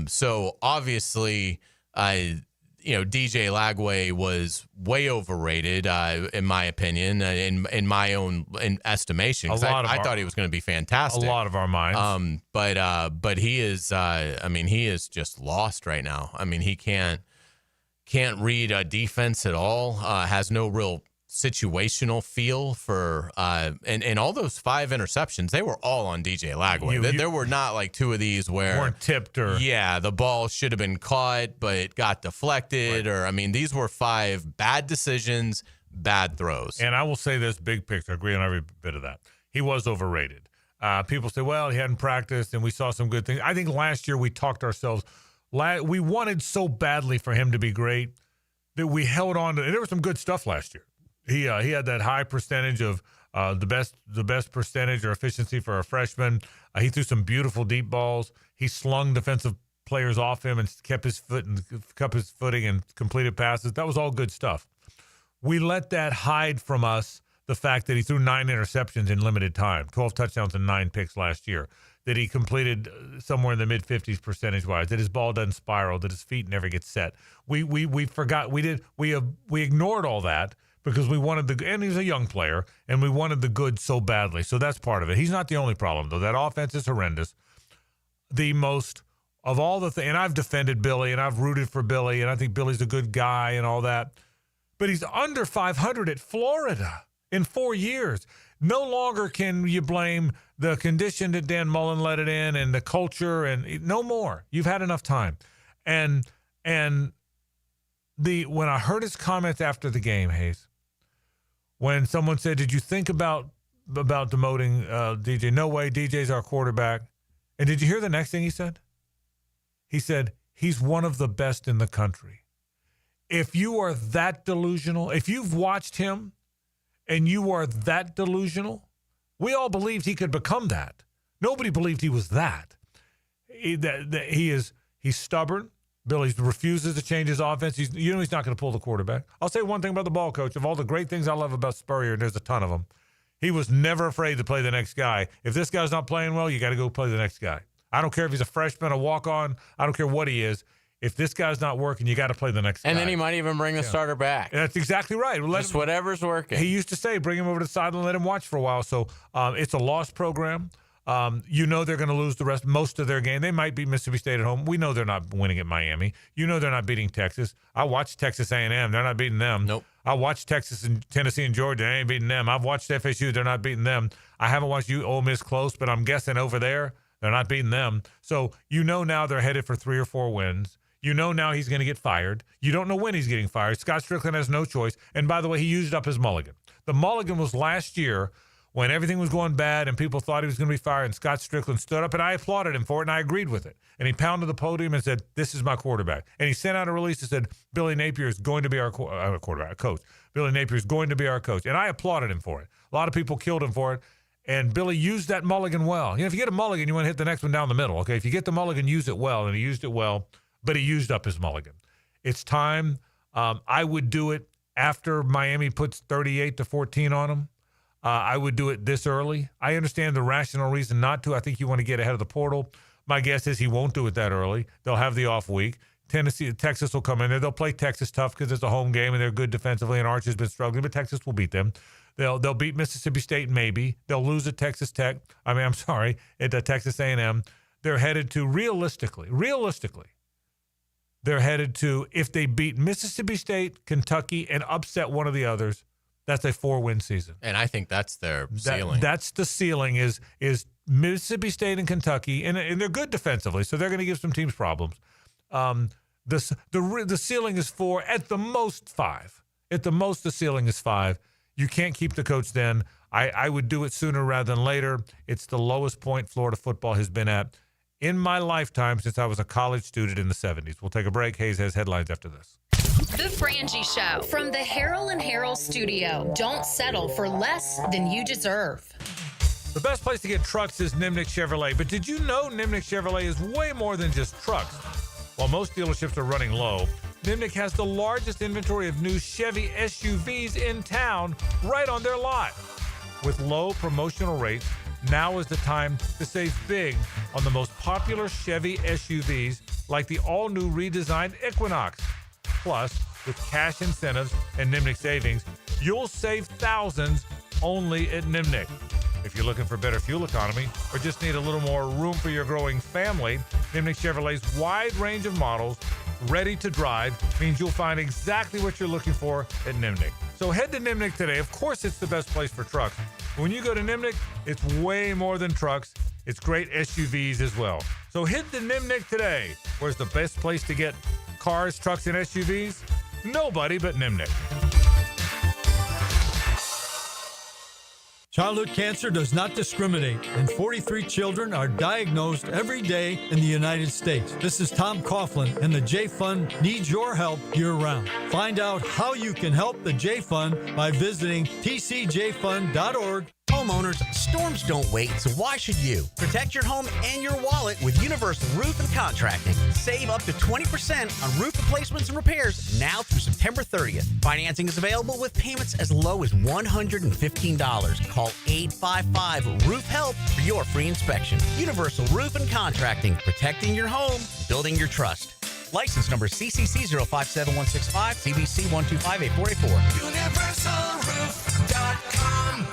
So obviously, DJ Lagway was way overrated, in my opinion, in my own estimation. I thought he was going to be fantastic. A lot of our minds. But he is. He is just lost right now. I mean, he can't read a defense at all. Has no real situational feel for and all those 5 interceptions, they were all on DJ Lagway. There were not like 2 of these where weren't tipped or the ball should have been caught but it got deflected, or these were 5 bad decisions, bad throws. And I will say this big picture, I agree on every bit of that. He was overrated. People say, well, he hadn't practiced and we saw some good things. I think last year we talked ourselves. We wanted so badly for him to be great that we held on to. And there was some good stuff last year. He had that high percentage of the best percentage or efficiency for a freshman. He threw some beautiful deep balls. He slung defensive players off him and kept his footing and completed passes. That was all good stuff. We let that hide from us the fact that he threw 9 interceptions in limited time, 12 touchdowns and 9 picks last year, that he completed somewhere in the mid-50s percentage-wise, that his ball doesn't spiral, that his feet never get set. We forgot. We ignored all that because we wanted and he's a young player, and we wanted the good so badly. So that's part of it. He's not the only problem, though. That offense is horrendous. The most of all the things, and I've defended Billy, and I've rooted for Billy, and I think Billy's a good guy and all that, but he's under 500 at Florida in 4 years. No longer can you blame the condition that Dan Mullen let it in and the culture, and no more. You've had enough time. And when I heard his comments after the game, Hayes, when someone said, did you think about demoting DJ? No way, DJ's our quarterback. And did you hear the next thing he said? He said, he's one of the best in the country. If you are that delusional, if you've watched him and you are that delusional, we all believed he could become that. Nobody believed he was that. He's stubborn. Billy refuses to change his offense. He's not going to pull the quarterback. I'll say one thing about the ball coach. Of all the great things I love about Spurrier, and there's a ton of them, he was never afraid to play the next guy. If this guy's not playing well, you got to go play the next guy. I don't care if he's a freshman, a walk-on. I don't care what he is. If this guy's not working, you got to play the next guy. And then he might even bring the starter back. That's exactly right. Just whatever's working. He used to say, bring him over to the sideline and let him watch for a while. So it's a lost program. You know they're going to lose most of their game. They might beat Mississippi State at home. We know they're not winning at Miami. You know they're not beating Texas. I watched Texas A&M. They're not beating them. Nope. I watched Texas and Tennessee and Georgia. They ain't beating them. I've watched FSU. They're not beating them. I haven't watched Ole Miss close, but I'm guessing over there they're not beating them. So you know now they're headed for 3 or 4 wins. You know now he's going to get fired. You don't know when he's getting fired. Scott Strickland has no choice. And by the way, he used up his mulligan. The mulligan was last year when everything was going bad and people thought he was going to be fired, and Scott Strickland stood up, and I applauded him for it, and I agreed with it. And he pounded the podium and said, this is my quarterback. And he sent out a release that said, Billy Napier is going to be our quarterback, coach. Billy Napier is going to be our coach. And I applauded him for it. A lot of people killed him for it. And Billy used that mulligan well. If you get a mulligan, you want to hit the next one down the middle. Okay, if you get the mulligan, use it well. And he used it well, but he used up his mulligan. It's time. I would do it after Miami puts 38-14 on them. I would do it this early. I understand the rational reason not to. I think you want to get ahead of the portal. My guess is he won't do it that early. They'll have the off week. Texas will come in there. They'll play Texas tough because it's a home game and they're good defensively, and Arch has been struggling, but Texas will beat them. They'll beat Mississippi State maybe. They'll lose at Texas Tech. At Texas A&M. They're headed to, realistically, they're headed to, if they beat Mississippi State, Kentucky, and upset one of the others, that's a 4-win season. And I think that's their ceiling. That's the ceiling is Mississippi State and Kentucky, and they're good defensively, so they're going to give some teams problems. The ceiling is 4, at the most 5. At the most, the ceiling is 5. You can't keep the coach then. I would do it sooner rather than later. It's the lowest point Florida football has been at in my lifetime since I was a college student in the 70s. We'll take a break. Hayes has headlines after this. The Frangie Show from the Harrell and Harrell studio. Don't settle for less than you deserve. The best place to get trucks is Nimnick Chevrolet. But did you know Nimnick Chevrolet is way more than just trucks? While most dealerships are running low, Nimnick has the largest inventory of new Chevy SUVs in town right on their lot. With low promotional rates, now is the time to save big on the most popular Chevy SUVs like the all-new redesigned Equinox. Plus, with cash incentives and Nimnick savings, you'll save thousands only at Nimnick. If you're looking for better fuel economy or just need a little more room for your growing family, Nimnick Chevrolet's wide range of models ready to drive means you'll find exactly what you're looking for at Nimnick. So head to Nimnick today. Of course, it's the best place for trucks. When you go to Nimnick, it's way more than trucks. It's great SUVs as well. So hit the Nimnick today. Where's the best place to get cars, trucks, and SUVs? Nobody but Nimnick. Childhood cancer does not discriminate, and 43 children are diagnosed every day in the United States. This is Tom Coughlin, and the J Fund needs your help year-round. Find out how you can help the J Fund by visiting tcjfund.org. Homeowners, storms don't wait, so why should you? Protect your home and your wallet with Universal Roof and Contracting. Save up to 20% on roof replacements and repairs now through September 30th. Financing is available with payments as low as $115. Call 855-ROOF-HELP for your free inspection. Universal Roof and Contracting, protecting your home, building your trust. License number CCC 057165, CBC 1258484. UniversalRoof.com.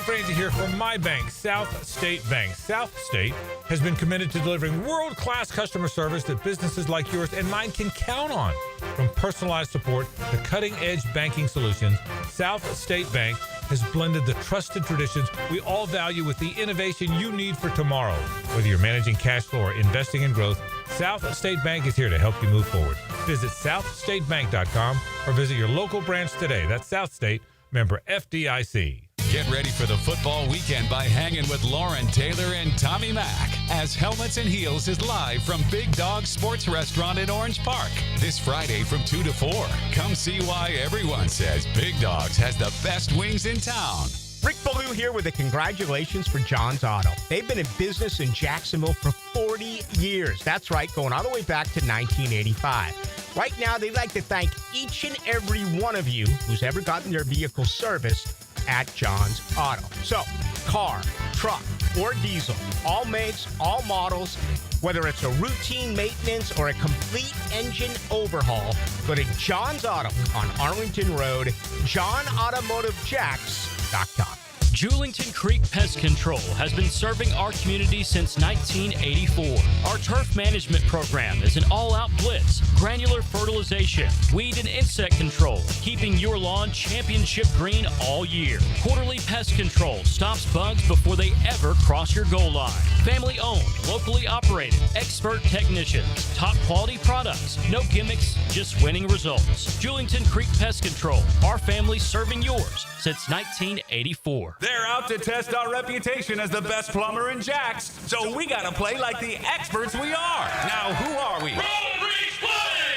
Frangie here from my bank, South State Bank. South State has been committed to delivering world-class customer service that businesses like yours and mine can count on. From personalized support to cutting-edge banking solutions, South State Bank has blended the trusted traditions we all value with the innovation you need for tomorrow. Whether you're managing cash flow or investing in growth, South State Bank is here to help you move forward. Visit southstatebank.com or visit your local branch today. That's South State, member FDIC. Get ready for the football weekend by hanging with Lauren Taylor and Tommy Mack as Helmets and Heels is live from Big Dog Sports Restaurant in Orange Park this Friday from 2 to 4. Come see why everyone says Big Dogs has the best wings in town. Rick Ballou here with a congratulations for John's Auto. They've been in business in Jacksonville for 40 years. That's right, going all the way back to 1985. Right now, they'd like to thank each and every one of you who's ever gotten their vehicle serviced at John's Auto. So, car, truck, or diesel, all makes, all models, Whether it's a routine maintenance or a complete engine overhaul, go to John's Auto on Arlington Road, johnautomotivejacks.com. Julington Creek Pest Control has been serving our community since 1984. Our turf management program is an all-out blitz, granular fertilization, weed and insect control, keeping your lawn championship green all year. Quarterly pest control stops bugs before they ever cross your goal line. Family-owned, locally operated, expert technicians, top quality products, no gimmicks, just winning results. Julington Creek Pest Control, our family serving yours since 1984. They're out to test our reputation as the best plumber in Jax, so we gotta play like the experts we are. Now, who are we?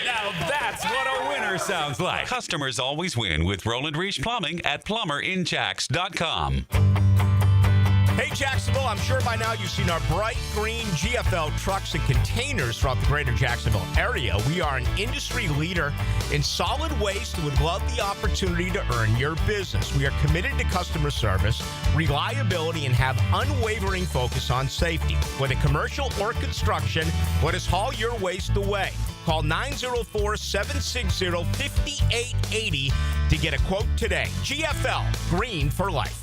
Now that's what a winner sounds like. Customers always win with Roland Reach Plumbing at plumberinjacks.com. Hey, Jacksonville, I'm sure by now you've seen our bright green GFL trucks and containers throughout the greater Jacksonville area. We are an industry leader in solid waste and would love the opportunity to earn your business. We are committed to customer service, reliability, and have unwavering focus on safety. Whether commercial or construction, let us haul your waste away. Call 904-760-5880 to get a quote today. GFL, green for life.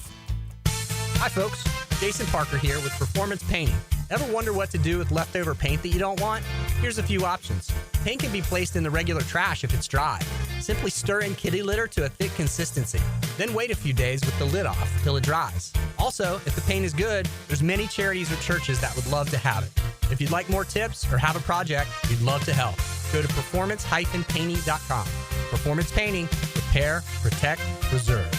Hi, folks. Jason Parker here with Performance Painting. Ever wonder what to do with leftover paint that you don't want? Here's a few options. Paint can be placed in the regular trash if it's dry. Simply stir in kitty litter to a thick consistency. Then wait a few days with the lid off till it dries. Also, if the paint is good, there's many charities or churches that would love to have it. If you'd like more tips or have a project, we'd love to help. Go to performance-painting.com. Performance Painting. Repair, protect, preserve.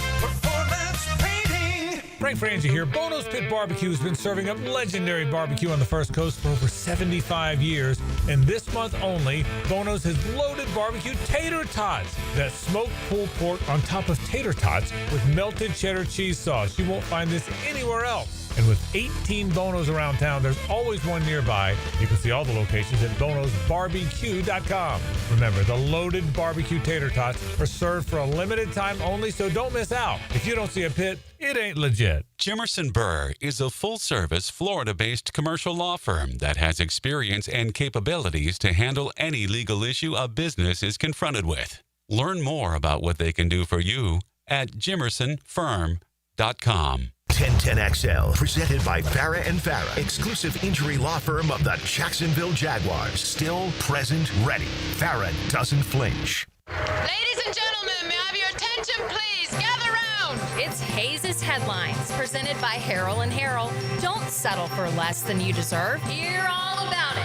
Frank Frangie here. Bono's Pit Barbecue has been serving up legendary barbecue on the First Coast for over 75 years. And this month only, Bono's has loaded barbecue tater tots. That smoked pulled pork on top of tater tots with melted cheddar cheese sauce. You won't find this anywhere else. And with 18 Bonos around town, there's always one nearby. You can see all the locations at bonosbarbecue.com. Remember, the loaded barbecue tater tots are served for a limited time only, so don't miss out. If you don't see a pit, it ain't legit. Jimerson Burr is a full-service, Florida-based commercial law firm that has experience and capabilities to handle any legal issue a business is confronted with. Learn more about what they can do for you at jimersonfirm.com. 1010XL, presented by Farah and Farah, exclusive injury law firm of the Jacksonville Jaguars. Still, present, ready. Farah doesn't flinch. Ladies and gentlemen, may I have your attention, please? Gather round. It's Hayes' Headlines, presented by Harrell and Harrell. Don't settle for less than you deserve. Hear all about it.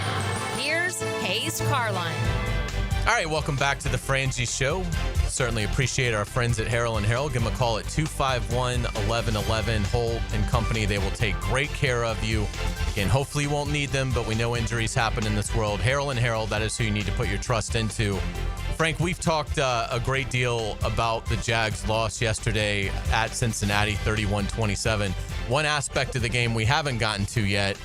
Here's Hayes Carline. All right, welcome back to the Frangie Show. Certainly appreciate our friends at Harrell and Harrell. Give them a call at 251-1111. Holt and Company. They will take great care of you. Again, hopefully you won't need them, but we know injuries happen in this world. Harrell and Harrell, that is who you need to put your trust into. Frank, we've talked a great deal about the Jags' loss yesterday at Cincinnati, 31-27. One aspect of the game we haven't gotten to yet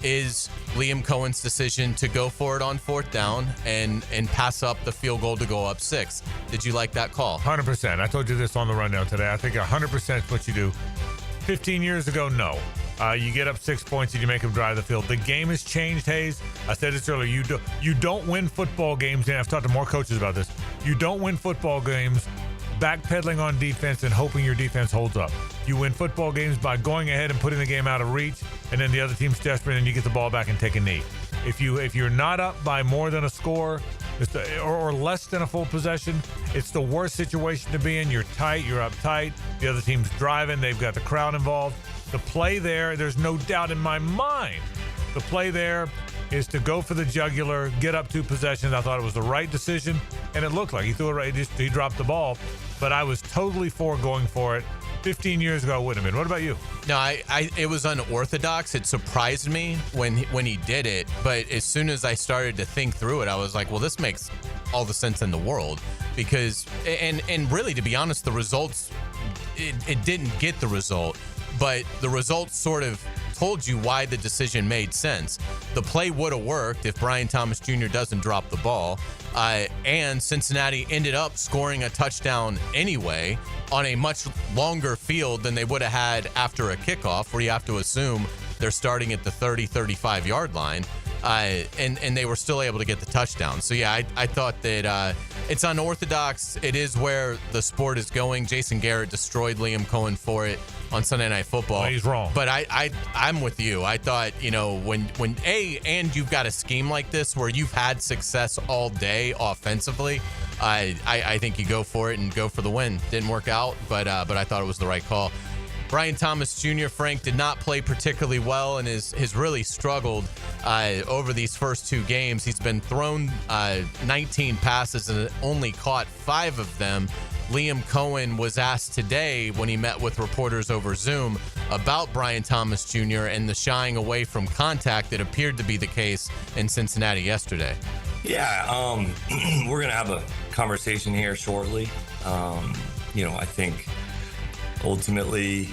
is Liam Cohen's decision to go for it on fourth down and pass up the field goal to go up 6. Did you like that call? 100%. I told you this on the rundown today. I think 100% is what you do. 15 years ago, no. You get up 6 points and you make them drive the field. The game has changed, Hayes. I said this earlier. You don't win football games, and I've talked to more coaches about this. You don't win football games backpedaling on defense and hoping your defense holds up. You win football games by going ahead and putting the game out of reach, and then the other team's desperate and you get the ball back and take a knee. If you're not up by more than a score or less than a full possession, it's the worst situation to be in. You're tight, you're uptight, the other team's driving, they've got the crowd involved. The play there's no doubt in my mind. The play there is to go for the jugular, get up 2 possessions. I thought it was the right decision, and it looked like he threw it right. He dropped the ball, but I was totally for going for it. 15 years ago, I wouldn't have been. What about you? No, it was unorthodox. It surprised me when he did it, but as soon as I started to think through it, I was like, well, this makes all the sense in the world because, and really, to be honest, the results, it didn't get the result, but the results sort of told you why the decision made sense. The play would have worked if Brian Thomas Jr. doesn't drop the ball, and Cincinnati ended up scoring a touchdown anyway on a much longer field than they would have had after a kickoff, where you have to assume they're starting at the 30-35 yard line. and they were still able to get the touchdown. So, yeah, I thought that it's unorthodox. It is where the sport is going. Jason Garrett destroyed Liam Cohen for it on Sunday Night Football. Well, he's wrong. But I'm with you. I thought, and you've got a scheme like this where you've had success all day offensively, I think you go for it and go for the win. Didn't work out, but I thought it was the right call. Brian Thomas Jr., Frank, did not play particularly well and has really struggled over these first 2 games. He's been thrown 19 passes and only caught 5 of them. Liam Cohen was asked today when he met with reporters over Zoom about Brian Thomas Jr. and the shying away from contact that appeared to be the case in Cincinnati yesterday. Yeah, we're going to have a conversation here shortly. I think ultimately,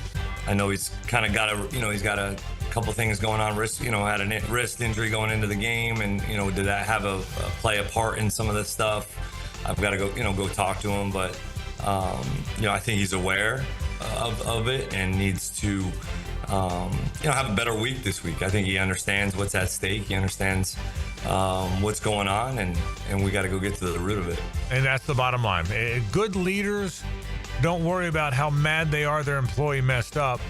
I know he's kind of got he's got a couple things going on. Had a wrist injury going into the game, and did that have play a part in some of this stuff? I've got to go talk to him, but I think he's aware of it and needs to have a better week this week. I think he understands what's at stake. He understands what's going on, and we got to go get to the root of it. And that's the bottom line. Good leaders don't worry about how mad they are their employee messed up.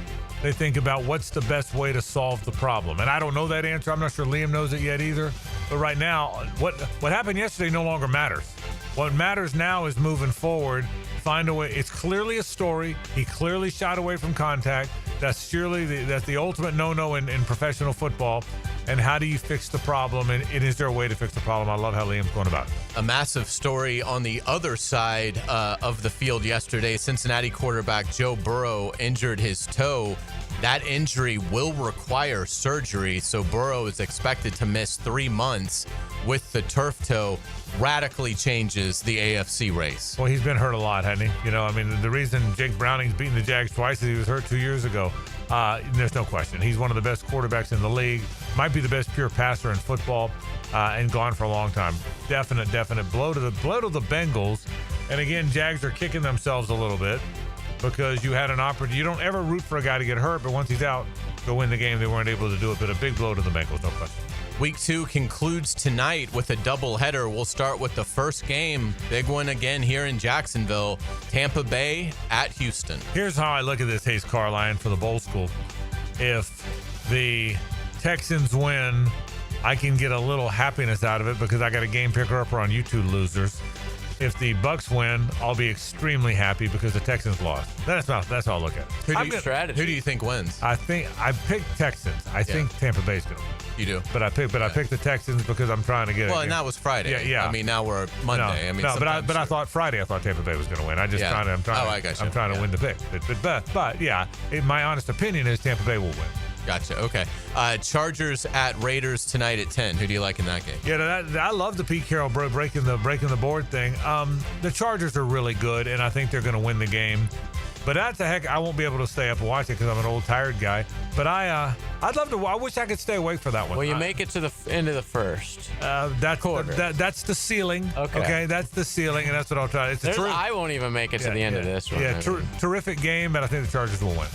They think about what's the best way to solve the problem. And I don't know that answer. I'm not sure Liam knows it yet either. But right now, what happened yesterday no longer matters. What matters now is moving forward, find a way. It's clearly a story. He clearly shot away from contact. That's surely that's the ultimate no-no in professional football. And how do you fix the problem? And is there a way to fix the problem? I love how Liam's going about it. A massive story on the other side of the field yesterday. Cincinnati quarterback Joe Burrow injured his toe. That injury will require surgery, so Burrow is expected to miss 3 months with the turf toe. Radically changes the AFC race. Well, he's been hurt a lot, hasn't he? The reason Jake Browning's beaten the Jags twice is he was hurt 2 years ago. There's no question. He's one of the best quarterbacks in the league. Might be the best pure passer in football, and gone for a long time. Definite blow to the Bengals. And again, Jags are kicking themselves a little bit because you had an opportunity. You don't ever root for a guy to get hurt, but once he's out, go win the game. They weren't able to do it, but a big blow to the Bengals, no question. Week 2 concludes tonight with a doubleheader. We'll start with the first game. Big one again here in Jacksonville. Tampa Bay at Houston. Here's how I look at this, Hayes Carline, for the bowl school. If the Texans win, I can get a little happiness out of it because I got a game picker-upper on you two losers. If the Bucks win, I'll be extremely happy because the Texans lost. That's how I look at it. Who do you think wins? I picked Texans. I think Tampa Bay's going to win. You do, but I picked the Texans because I'm trying to get it. Well, and that was Friday. Yeah. Now we're Monday. But I thought Friday. I thought Tampa Bay was going to win. I'm trying to win the pick. But my honest opinion is Tampa Bay will win. Gotcha. Okay. Chargers at Raiders tonight at 10. Who do you like in that game? Yeah, I love the Pete Carroll breaking the board thing. The Chargers are really good, and I think they're going to win the game. But that's the heck. I won't be able to stay up and watch it because I'm an old tired guy. But I'd love to. I wish I could stay awake for that one. Well, you make it to the end of the first. That's quarter. That's the ceiling. Okay, that's the ceiling, and that's what I'll try. I won't even make it to the end of this one. Yeah, terrific game, but I think the Chargers will win.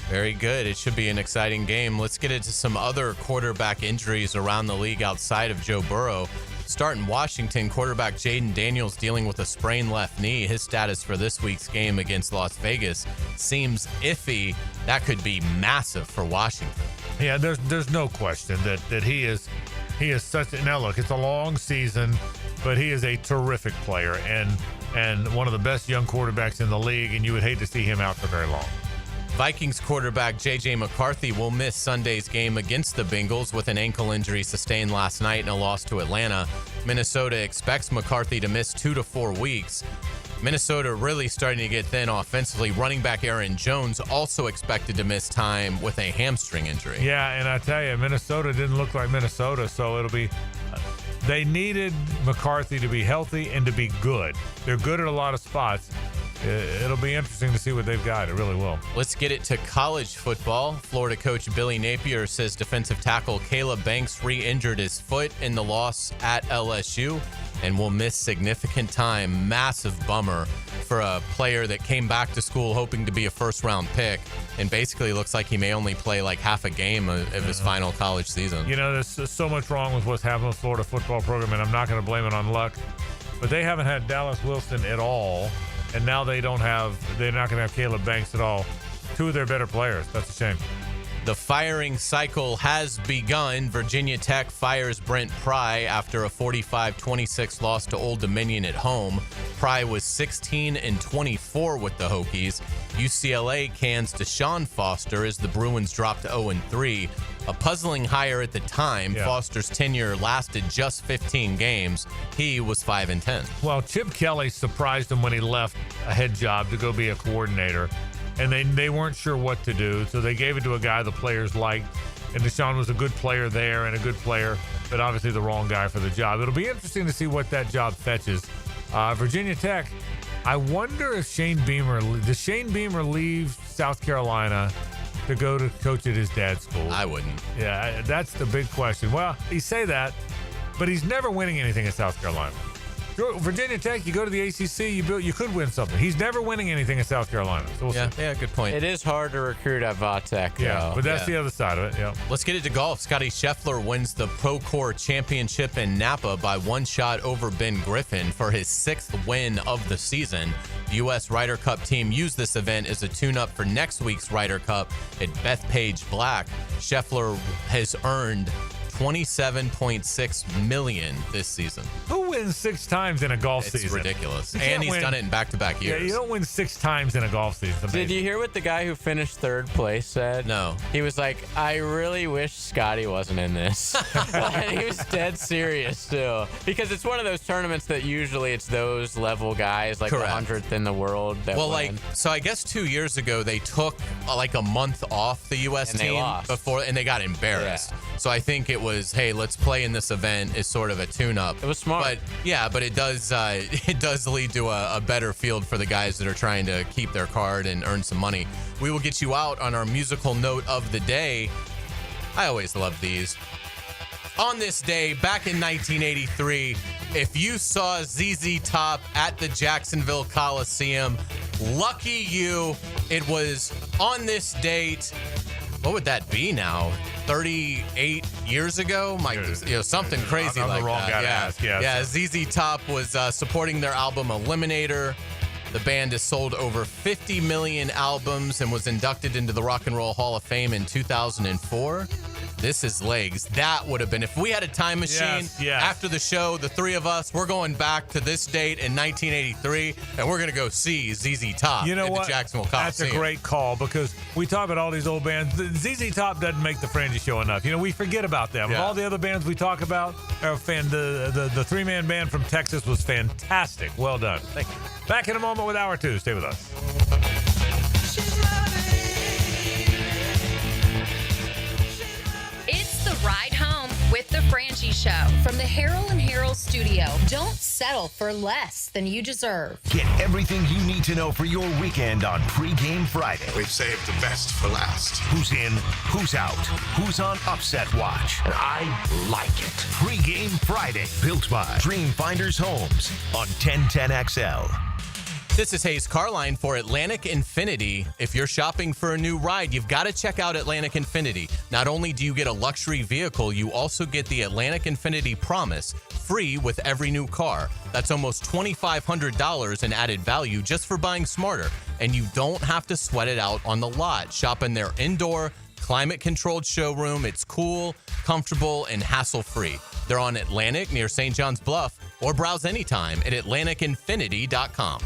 Very good. It should be an exciting game. Let's get into some other quarterback injuries around the league outside of Joe Burrow. Start in Washington, quarterback Jaden Daniels dealing with a sprained left knee. His status for this week's game against Las Vegas seems iffy. That could be massive for Washington. Yeah, there's no question that he is such a, now look, it's a long season, but he is a terrific player and one of the best young quarterbacks in the league, and you would hate to see him out for very long. Vikings quarterback J.J. McCarthy will miss Sunday's game against the Bengals with an ankle injury sustained last night in a loss to Atlanta. Minnesota expects McCarthy to miss 2 to 4 weeks. Minnesota really starting to get thin offensively. Running back Aaron Jones also expected to miss time with a hamstring injury. Yeah, and I tell you, Minnesota didn't look like Minnesota, so it'll be... They McCarthy to be healthy and to be good. They're good at a lot of spots. It'll be interesting to see what they've got. It really will. Let's get it to college football. Florida coach Billy Napier says defensive tackle Caleb Banks re-injured his foot in the loss at LSU. and will miss significant time. Massive bummer for a player that came back to school hoping to be a first-round pick and basically looks like he may only play like half a game of his final college season. You know, there's so much wrong with what's happening with the Florida football program, and I'm not going to blame it on luck, but they haven't had Dallas Wilson at all, and now they're not going to have Caleb Banks at all. Two of their better players. That's a shame. The firing cycle has begun. Virginia Tech fires Brent Pry after a 45-26 loss to Old Dominion at home. Pry was 16-24 with the Hokies. UCLA cans Deshaun Foster as the Bruins dropped to 0-3. A puzzling hire at the time. Yeah. Foster's tenure lasted just 15 games. He was 5-10. Well, Chip Kelly surprised him when he left a head job to go be a coordinator. And they weren't sure what to do, so they gave it to a guy the players liked. And Deshaun was a good player there and a good player, but obviously the wrong guy for the job. It'll be interesting to see what that job fetches. Virginia Tech, I wonder if does Shane Beamer leave South Carolina to go to coach at his dad's school? I wouldn't. Yeah, that's the big question. Well, you say that, but he's never winning anything at South Carolina. Virginia Tech, you go to the ACC, you could win something. He's never winning anything in South Carolina. So we'll see. Yeah, good point. It is hard to recruit at Va-Tech, though. Yeah, but that's the other side of it. Yeah. Let's get into golf. Scotty Scheffler wins the Procore Championship in Napa by one shot over Ben Griffin for his 6th win of the season. The U.S. Ryder Cup team used this event as a tune-up for next week's Ryder Cup at Bethpage Black. Scheffler has earned $27.6 million this season. Who wins 6 times in a golf season? It's ridiculous. And he's done it in back-to-back years. Yeah, you don't win 6 times in a golf season. Did you hear what the guy who finished 3rd place said? No. He was like, I really wish Scotty wasn't in this. And he was dead serious, too. Because it's one of those tournaments that usually it's those level guys, like Correct. the 100th in the world that win. So I guess 2 years ago, they took like a month off the U.S. And they team lost. and they got embarrassed. Yeah. So I think it was, hey, let's play in this event as sort of a tune-up. It was smart. But it does lead to a better field for the guys that are trying to keep their card and earn some money. We will get you out on our musical note of the day. I always love these. On this day, back in 1983, if you saw ZZ Top at the Jacksonville Coliseum, lucky you. It was on this date. What would that be now? 38 years ago? Something crazy I'm like the wrong that. guy to ask. Yeah. ZZ Top was supporting their album Eliminator. The band has sold over 50 million albums and was inducted into the Rock and Roll Hall of Fame in 2004. This is legs. That would have been, if we had a time machine after the show, the three of us, we're going back to this date in 1983, and we're going to go see ZZ Top You know at what? the Jacksonville Coliseum. That's a great call because we talk about all these old bands. ZZ Top doesn't make the Frangie show enough. We forget about them. Yeah. All the other bands we talk about are the three-man band from Texas was fantastic. Well done. Thank you. Back in a moment with Hour 2. Stay with us. It's the ride home with the Frangie Show from the Harold and Harold studio. Don't settle for less than you deserve. Get everything you need to know for your weekend on Pre-Game Friday. We've saved the best for last. Who's in, who's out, who's on upset watch. And I like it. Pre-Game Friday, built by Dreamfinders Homes on 1010XL. This is Hayes Carline for Atlantic Infinity. If you're shopping for a new ride, you've got to check out Atlantic Infinity. Not only do you get a luxury vehicle, you also get the Atlantic Infinity Promise, free with every new car. That's almost $2,500 in added value just for buying smarter. And you don't have to sweat it out on the lot. Shop in their indoor, climate-controlled showroom. It's cool, comfortable, and hassle-free. They're on Atlantic near St. John's Bluff, or browse anytime at AtlanticInfinity.com.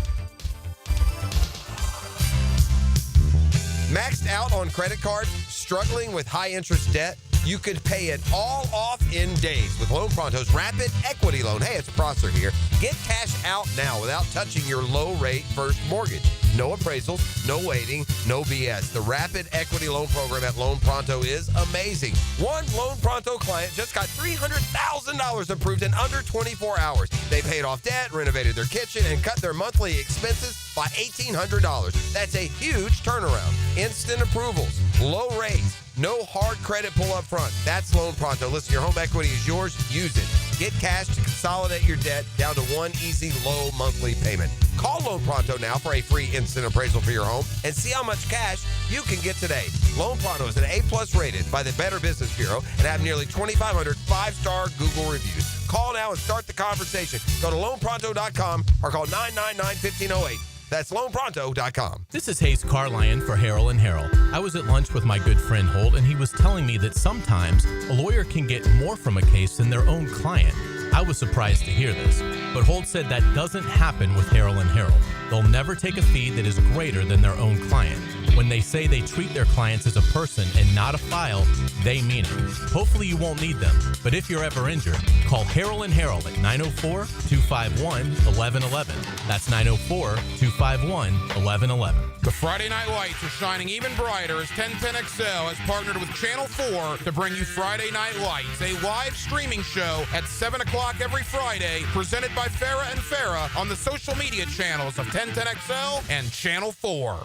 Maxed out on credit cards, struggling with high interest debt? You could pay it all off in days with Loan Pronto's Rapid Equity Loan. Hey, it's Prosser here. Get cash out now without touching your low-rate first mortgage. No appraisals, no waiting, no BS. The Rapid Equity Loan Program at Loan Pronto is amazing. One Loan Pronto client just got $300,000 approved in under 24 hours. They paid off debt, renovated their kitchen, and cut their monthly expenses by $1,800. That's a huge turnaround. Instant approvals, low rates, no hard credit pull up front. That's Loan Pronto. Listen, your home equity is yours. Use it. Get cash to consolidate your debt down to one easy, low monthly payment. Call Loan Pronto now for a free instant appraisal for your home and see how much cash you can get today. Loan Pronto is an A-plus rated by the Better Business Bureau and have nearly 2,500 five-star Google reviews. Call now and start the conversation. Go to loanpronto.com or call 999-1508. That's loanpronto.com. This is Hayes Carlion for Harrell and Harrell. I was at lunch with my good friend Holt, and he was telling me that sometimes a lawyer can get more from a case than their own client. I was surprised to hear this, but Holt said that doesn't happen with Harrell and Harrell. They'll never take a fee that is greater than their own client. When they say they treat their clients as a person and not a file, they mean it. Hopefully you won't need them, but if you're ever injured, call Harrell and Harrell at 904-251-1111. That's 904-251-1111. The Friday Night Lights are shining even brighter as 1010XL has partnered with Channel 4 to bring you Friday Night Lights, a live streaming show at 7 o'clock every Friday, presented by Farrah and Farrah on the social media channels of 1010XL and Channel 4.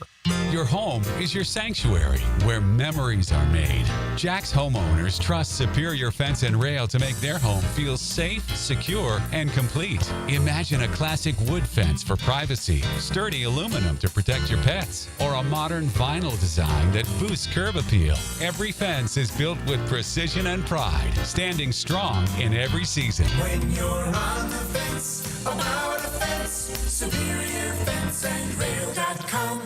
Your home is your sanctuary where memories are made. Jax homeowners trust Superior Fence and Rail to make their home feel safe, secure, and complete. Imagine a classic wood fence for privacy, sturdy aluminum to protect your pets, or a modern vinyl design that boosts curb appeal. Every fence is built with precision and pride, standing strong in every season. When you're on the fence, about a fence, SuperiorFenceandRail.com.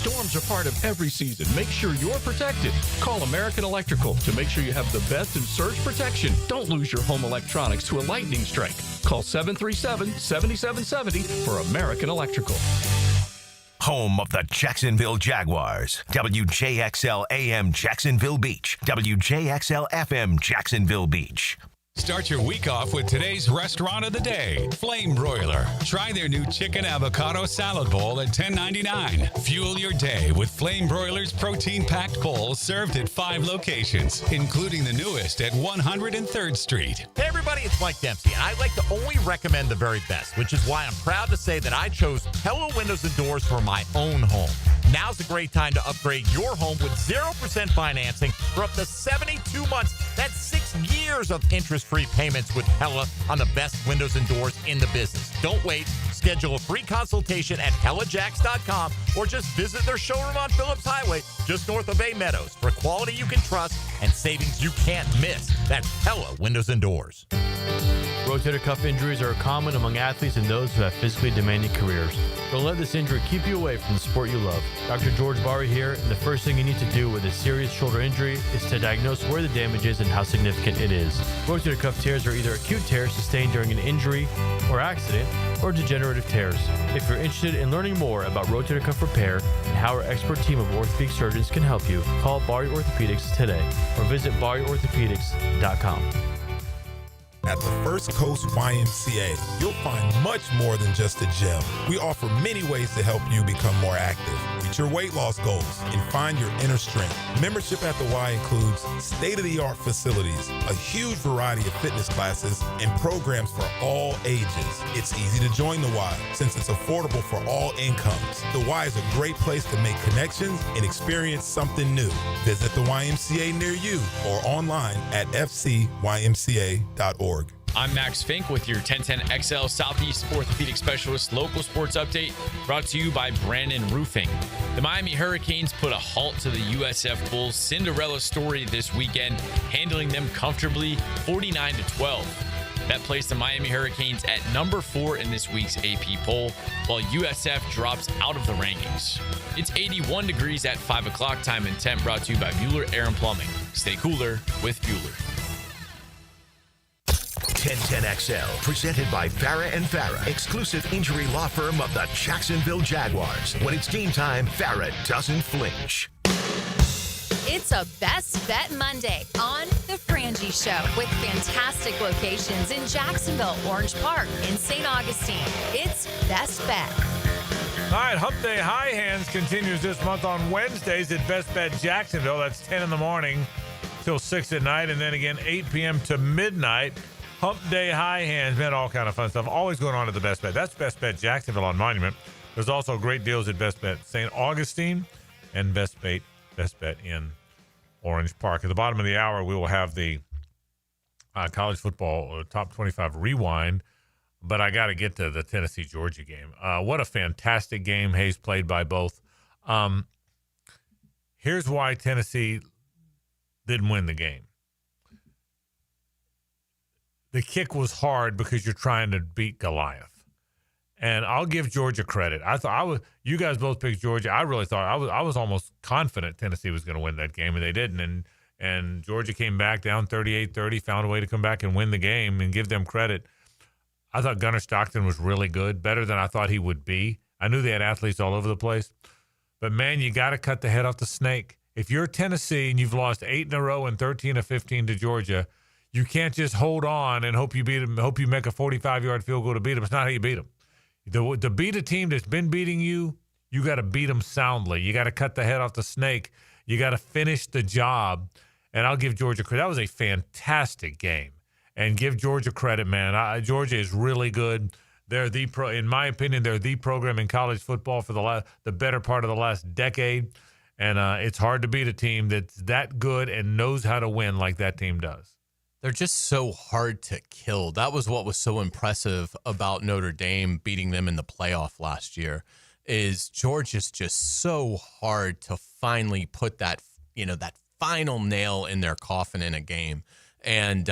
Storms are part of every season. Make sure you're protected. Call American Electrical to make sure you have the best in surge protection. Don't lose your home electronics to a lightning strike. Call 737-7770 for American Electrical. Home of the Jacksonville Jaguars. WJXL AM Jacksonville Beach. WJXL FM Jacksonville Beach. Start your week off with today's restaurant of the day, Flame Broiler. Try their new chicken avocado salad bowl at $10.99. Fuel your day with Flame Broiler's protein-packed bowl served at 5 locations, including the newest at 103rd Street. Hey everybody, it's Mike Dempsey, and I like to only recommend the very best, which is why I'm proud to say that I chose Pella Windows and Doors for my own home. Now's a great time to upgrade your home with 0% financing for up to 72 months. That's 6 years of interest-free payments with Pella on the best windows and doors in the business. Don't wait. Schedule a free consultation at PellaJax.com or just visit their showroom on Phillips Highway just north of Bay Meadows for quality you can trust and savings you can't miss. That's Pella Windows and Doors. Rotator cuff injuries are common among athletes and those who have physically demanding careers. Don't let this injury keep you away from the sport you love. Dr. George Barry here, and the first thing you need to do with a serious shoulder injury is to diagnose where the damage is and how significant it is. Rotator cuff tears are either acute tears sustained during an injury or accident, or degenerative tears. If you're interested in learning more about rotator cuff repair and how our expert team of orthopedic surgeons can help you, call Barry Orthopedics today or visit barryorthopedics.com. At the First Coast YMCA, you'll find much more than just a gym. We offer many ways to help you become more active, reach your weight loss goals, and find your inner strength. Membership at the Y includes state-of-the-art facilities, a huge variety of fitness classes, and programs for all ages. It's easy to join the Y since it's affordable for all incomes. The Y is a great place to make connections and experience something new. Visit the YMCA near you or online at fcymca.org. I'm Max Fink with your 1010XL Southeast Orthopedic Specialist local sports update brought to you by Brandon Roofing. The Miami Hurricanes put a halt to the USF Bulls' Cinderella story this weekend, handling them comfortably 49-12. That placed the Miami Hurricanes at number 4 in this week's AP poll, while USF drops out of the rankings. It's 81 degrees at 5 o'clock time and temp, brought to you by Mueller Air and Plumbing. Stay cooler with Mueller. 1010XL, presented by Farrah and Farrah, exclusive injury law firm of the Jacksonville Jaguars. When it's game time, Farrah doesn't flinch. It's a Best Bet Monday on The Frangie Show with fantastic locations in Jacksonville, Orange Park, and St. Augustine. It's Best Bet. All right, Hump Day High Hands continues this month on Wednesdays at Best Bet Jacksonville. That's 10 in the morning till 6 at night, and then again 8 p.m. to midnight. Hump Day High Hands, man, all kind of fun stuff. Always going on at the Best Bet. That's Best Bet Jacksonville on Monument. There's also great deals at Best Bet St. Augustine and Best Bet in Orange Park. At the bottom of the hour, we will have the college football top 25 rewind, but I got to get to the Tennessee-Georgia game. What a fantastic game Hayes played by both. Here's why Tennessee didn't win the game. The kick was hard because you're trying to beat Goliath. And I'll give Georgia credit. You guys both picked Georgia. I really thought I was almost confident Tennessee was going to win that game, and they didn't. And Georgia came back down 38-30, found a way to come back and win the game, and give them credit. I thought Gunnar Stockton was really good, better than I thought he would be. I knew they had athletes all over the place. But, man, you got to cut the head off the snake. If you're Tennessee and you've lost 8 in a row and 13 of 15 to Georgia, you can't just hold on and hope you beat them, hope you make a 45-yard field goal to beat them. It's not how you beat them. To beat a team that's been beating you, you got to beat them soundly. You got to cut the head off the snake. You got to finish the job. And I'll give Georgia credit. That was a fantastic game. And give Georgia credit, man. Georgia is really good. They're in my opinion, they're the program in college football for the better part of the last decade. And it's hard to beat a team that's that good and knows how to win like that team does. They're just so hard to kill. That was what was so impressive about Notre Dame beating them in the playoff last year. Is Georgia's just so hard to finally put that final nail in their coffin in a game. And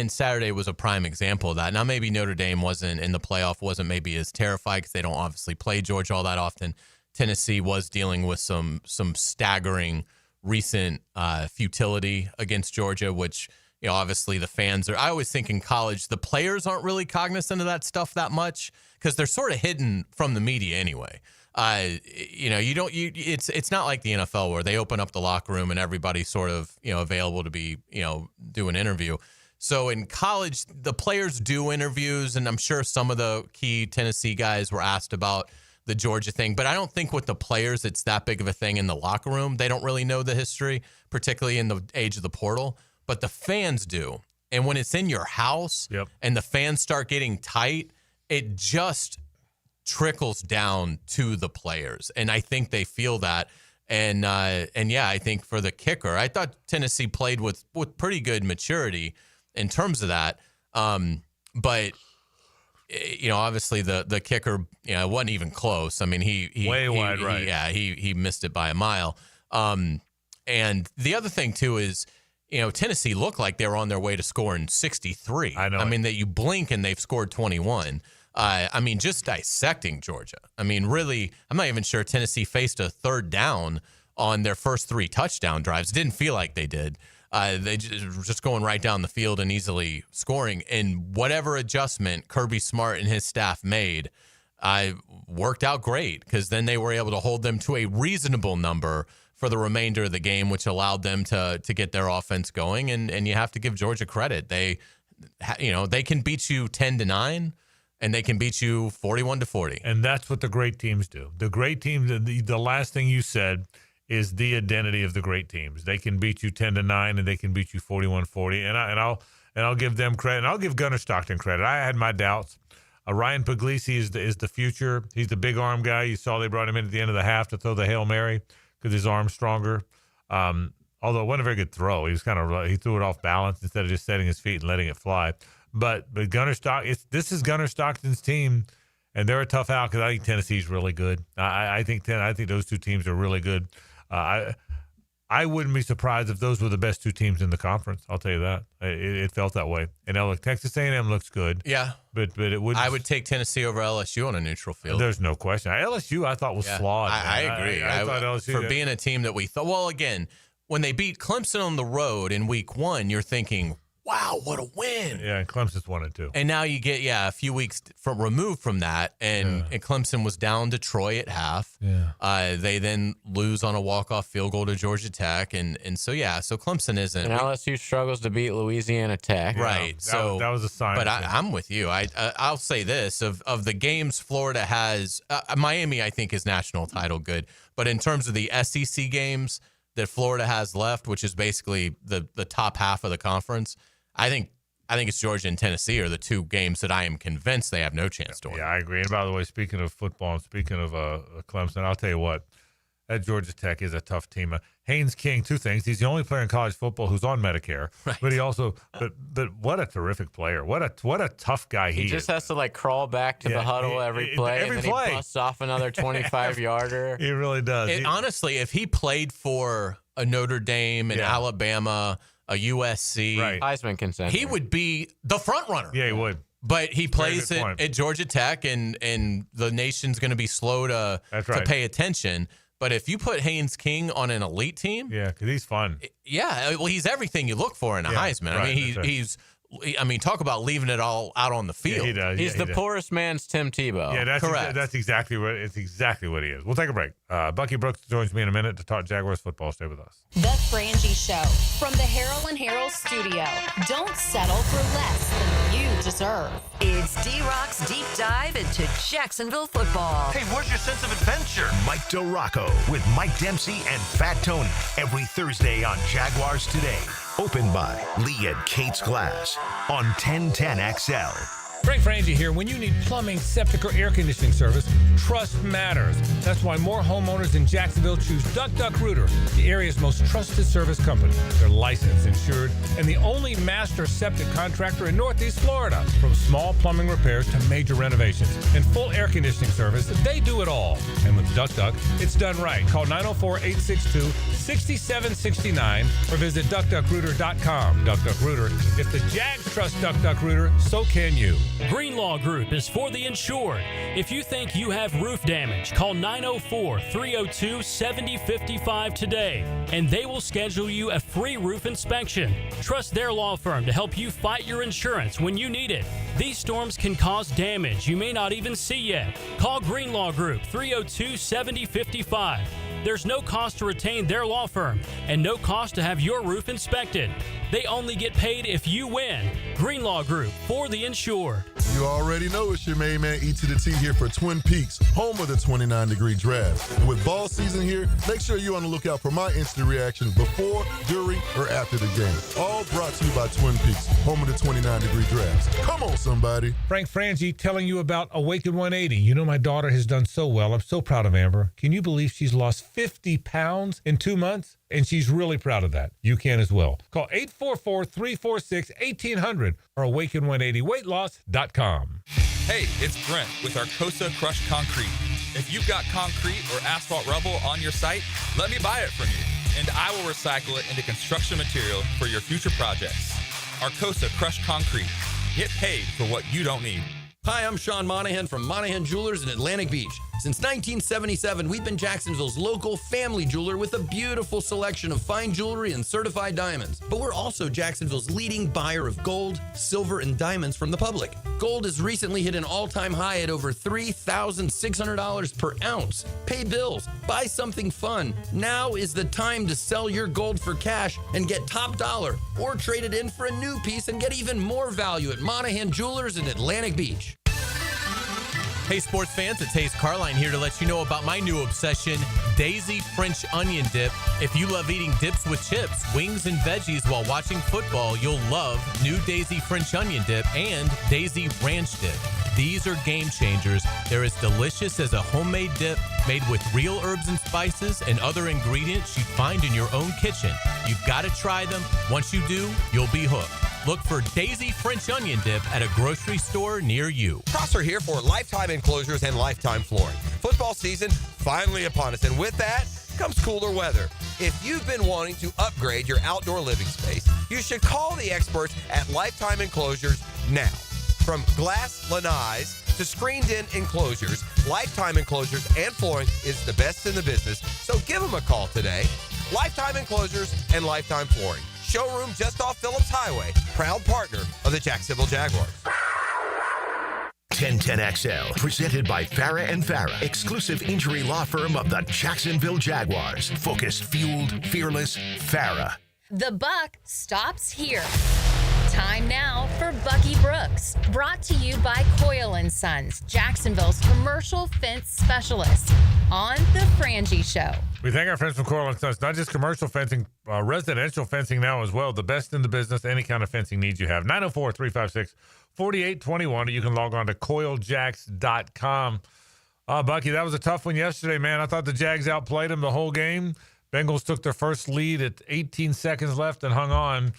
Saturday was a prime example of that. Now, maybe Notre Dame wasn't in the playoff, wasn't maybe as terrified because they don't obviously play Georgia all that often. Tennessee was dealing with some staggering recent futility against Georgia, which, obviously the fans are. I always think in college, the players aren't really cognizant of that stuff that much because they're sort of hidden from the media anyway. It's not like the NFL where they open up the locker room and everybody's sort of, available to be, do an interview. So in college, the players do interviews, and I'm sure some of the key Tennessee guys were asked about the Georgia thing, but I don't think with the players, it's that big of a thing in the locker room. They don't really know the history, particularly in the age of the portal, but the fans do. And when it's in your house and the fans start getting tight, it just trickles down to the players. And I think they feel that. And yeah, I think for the kicker, I thought Tennessee played with pretty good maturity in terms of that. But obviously the kicker, it wasn't even close. I mean, he wide right. He missed it by a mile. And the other thing too is, Tennessee looked like they were on their way to scoring 63. I know. I mean, that you blink and they've scored 21. Just dissecting Georgia. I mean, really, I'm not even sure Tennessee faced a third down on their first 3 touchdown drives. It didn't feel like they did. They just going right down the field and easily scoring. And whatever adjustment Kirby Smart and his staff made, worked out great because then they were able to hold them to a reasonable number for the remainder of the game, which allowed them to get their offense going. And you have to give Georgia credit. They can beat you 10-9. And they can beat you 41-40. And that's what the great teams do. The great teams, the last thing you said is the identity of the great teams. They can beat you 10-9 and they can beat you 41-40. And I'll give them credit. And I'll give Gunnar Stockton credit. I had my doubts. Ryan Puglisi is the future. He's the big arm guy. You saw they brought him in at the end of the half to throw the Hail Mary because his arm's stronger. Although it wasn't a very good throw. He threw it off balance instead of just setting his feet and letting it fly. But Gunnar Stockton, this is Gunnar Stockton's team, and they're a tough out because I think Tennessee's really good. I think those two teams are really good. I wouldn't be surprised if those were the best 2 teams in the conference. I'll tell you that. It felt that way. And Texas A&M looks good. Yeah, but it would. I would take Tennessee over LSU on a neutral field. There's no question. LSU I thought was flawed. I agree. I thought LSU for being a team that we thought. Well, again, when they beat Clemson on the road in Week 1, you're thinking, wow, what a win. Yeah, and Clemson's 1-2. And now you get, a few weeks removed from that, and Clemson was down to Troy at half. Yeah. They then lose on a walk-off field goal to Georgia Tech. And so Clemson isn't. And LSU struggles to beat Louisiana Tech. Right. That was a sign. But I'm with you. I'll say this. Of the games Florida has, Miami, I think, is national title good. But in terms of the SEC games that Florida has left, which is basically the top half of the conference, I think it's Georgia and Tennessee are the 2 games that I am convinced they have no chance to win. Yeah, I agree. And by the way, speaking of football and speaking of Clemson, I'll tell you what, at Georgia Tech is a tough team. Haynes King, two things. He's the only player in college football who's on Medicare, right. But he also, but what a terrific player. What a tough guy he is. He just has to crawl back to the huddle every play, and then he busts off another 25-yarder. He really does. Honestly, if he played for a Notre Dame, an Alabama, a USC, Heisman contender, he would be the front runner. Yeah, he would. But he plays at Georgia Tech, and the nation's going to be slow to pay attention. But if you put Haynes King on an elite team, because he's fun. Yeah, well, he's everything you look for in a Heisman. Right, I mean, he's. I mean, talk about leaving it all out on the field. Yeah, he does. He's the poorest man's Tim Tebow. Yeah, that's correct. That's exactly what he is. We'll take a break. Bucky Brooks joins me in a minute to talk Jaguars football. Stay with us. The Frangie Show from the Harrell and Harrell studio. Don't settle for less than you deserve. It's D-Rock's deep dive into Jacksonville football. Hey, where's your sense of adventure? Mike DeRocco with Mike Dempsey and Fat Tony every Thursday on Jaguars Today. Opened by Lee and Kate's Glass on 1010XL. Frank Frangie here. When you need plumbing, septic, or air conditioning service, trust matters. That's why more homeowners in Jacksonville choose Duck Duck Rooter, the area's most trusted service company. They're licensed, insured, and the only master septic contractor in Northeast Florida. From small plumbing repairs to major renovations and full air conditioning service, they do it all. And with Duck Duck, it's done right. Call 904-862-6769 or visit duckduckrooter.com. Duck Duck Rooter. If the Jags trust Duck Duck Rooter, so can you. Greenlaw Group is for the insured. If you think you have roof damage, call 904-302-7055 today, and they will schedule you a free roof inspection. Trust their law firm to help you fight your insurance when you need it. These storms can cause damage you may not even see yet. Call Greenlaw Group 302-7055. There's no cost to retain their law firm and no cost to have your roof inspected. They only get paid if you win. Greenlaw Group, for the insured. You already know it's your main man E to the T here for Twin Peaks, home of the 29-degree draft. And with ball season here, make sure you're on the lookout for my instant reaction before, during, or after the game. All brought to you by Twin Peaks, home of the 29-degree drafts. Come on, somebody. Frank Frangie telling you about Awaken 180. You know my daughter has done so well. I'm so proud of Amber. Can you believe she's lost 50 pounds in 2 months? And she's really proud of that. You can as well. Call 844-346-1800 or awaken180weightloss.com. Hey, it's Brent with Arcosa Crushed Concrete. If you've got concrete or asphalt rubble on your site, let me buy it from you, and I will recycle it into construction material for your future projects. Arcosa Crushed Concrete. Get paid for what you don't need. Hi, I'm Sean Monahan from Monahan Jewelers in Atlantic Beach. Since 1977, we've been Jacksonville's local family jeweler with a beautiful selection of fine jewelry and certified diamonds. But we're also Jacksonville's leading buyer of gold, silver, and diamonds from the public. Gold has recently hit an all-time high at over $3,600 per ounce. Pay bills, buy something fun. Now is the time to sell your gold for cash and get top dollar, or trade it in for a new piece and get even more value at Monahan Jewelers in Atlantic Beach. Hey, sports fans, it's Hayes Carline here to let you know about my new obsession, Daisy French Onion Dip. If you love eating dips with chips, wings, and veggies while watching football, you'll love new Daisy French Onion Dip and Daisy Ranch Dip. These are game changers. They're as delicious as a homemade dip made with real herbs and spices and other ingredients you'd find in your own kitchen. You've got to try them. Once you do, you'll be hooked. Look for Daisy French Onion Dip at a grocery store near you. Prosser here for Lifetime Enclosures and Lifetime Flooring. Football season finally upon us, and with that comes cooler weather. If you've been wanting to upgrade your outdoor living space, you should call the experts at Lifetime Enclosures now. From glass lanais to screened-in enclosures, Lifetime Enclosures and Flooring is the best in the business, so give them a call today. Lifetime Enclosures and Lifetime Flooring. Showroom just off Phillips Highway. Proud partner of the Jacksonville Jaguars. 1010XL, presented by Farah and Farah, exclusive injury law firm of the Jacksonville Jaguars. Focused, fueled, fearless, Farah. The buck stops here. Time now for Bucky Brooks, brought to you by Coyle & Sons, Jacksonville's commercial fence specialist, on The Frangie Show. We thank our friends from Coyle & Sons, not just commercial fencing, residential fencing now as well. The best in the business, any kind of fencing needs you have. 904-356-4821, or you can log on to coiljacks.com. Bucky, that was a tough one yesterday, man. I thought the Jags outplayed them the whole game. Bengals took their first lead at 18 seconds left and hung on.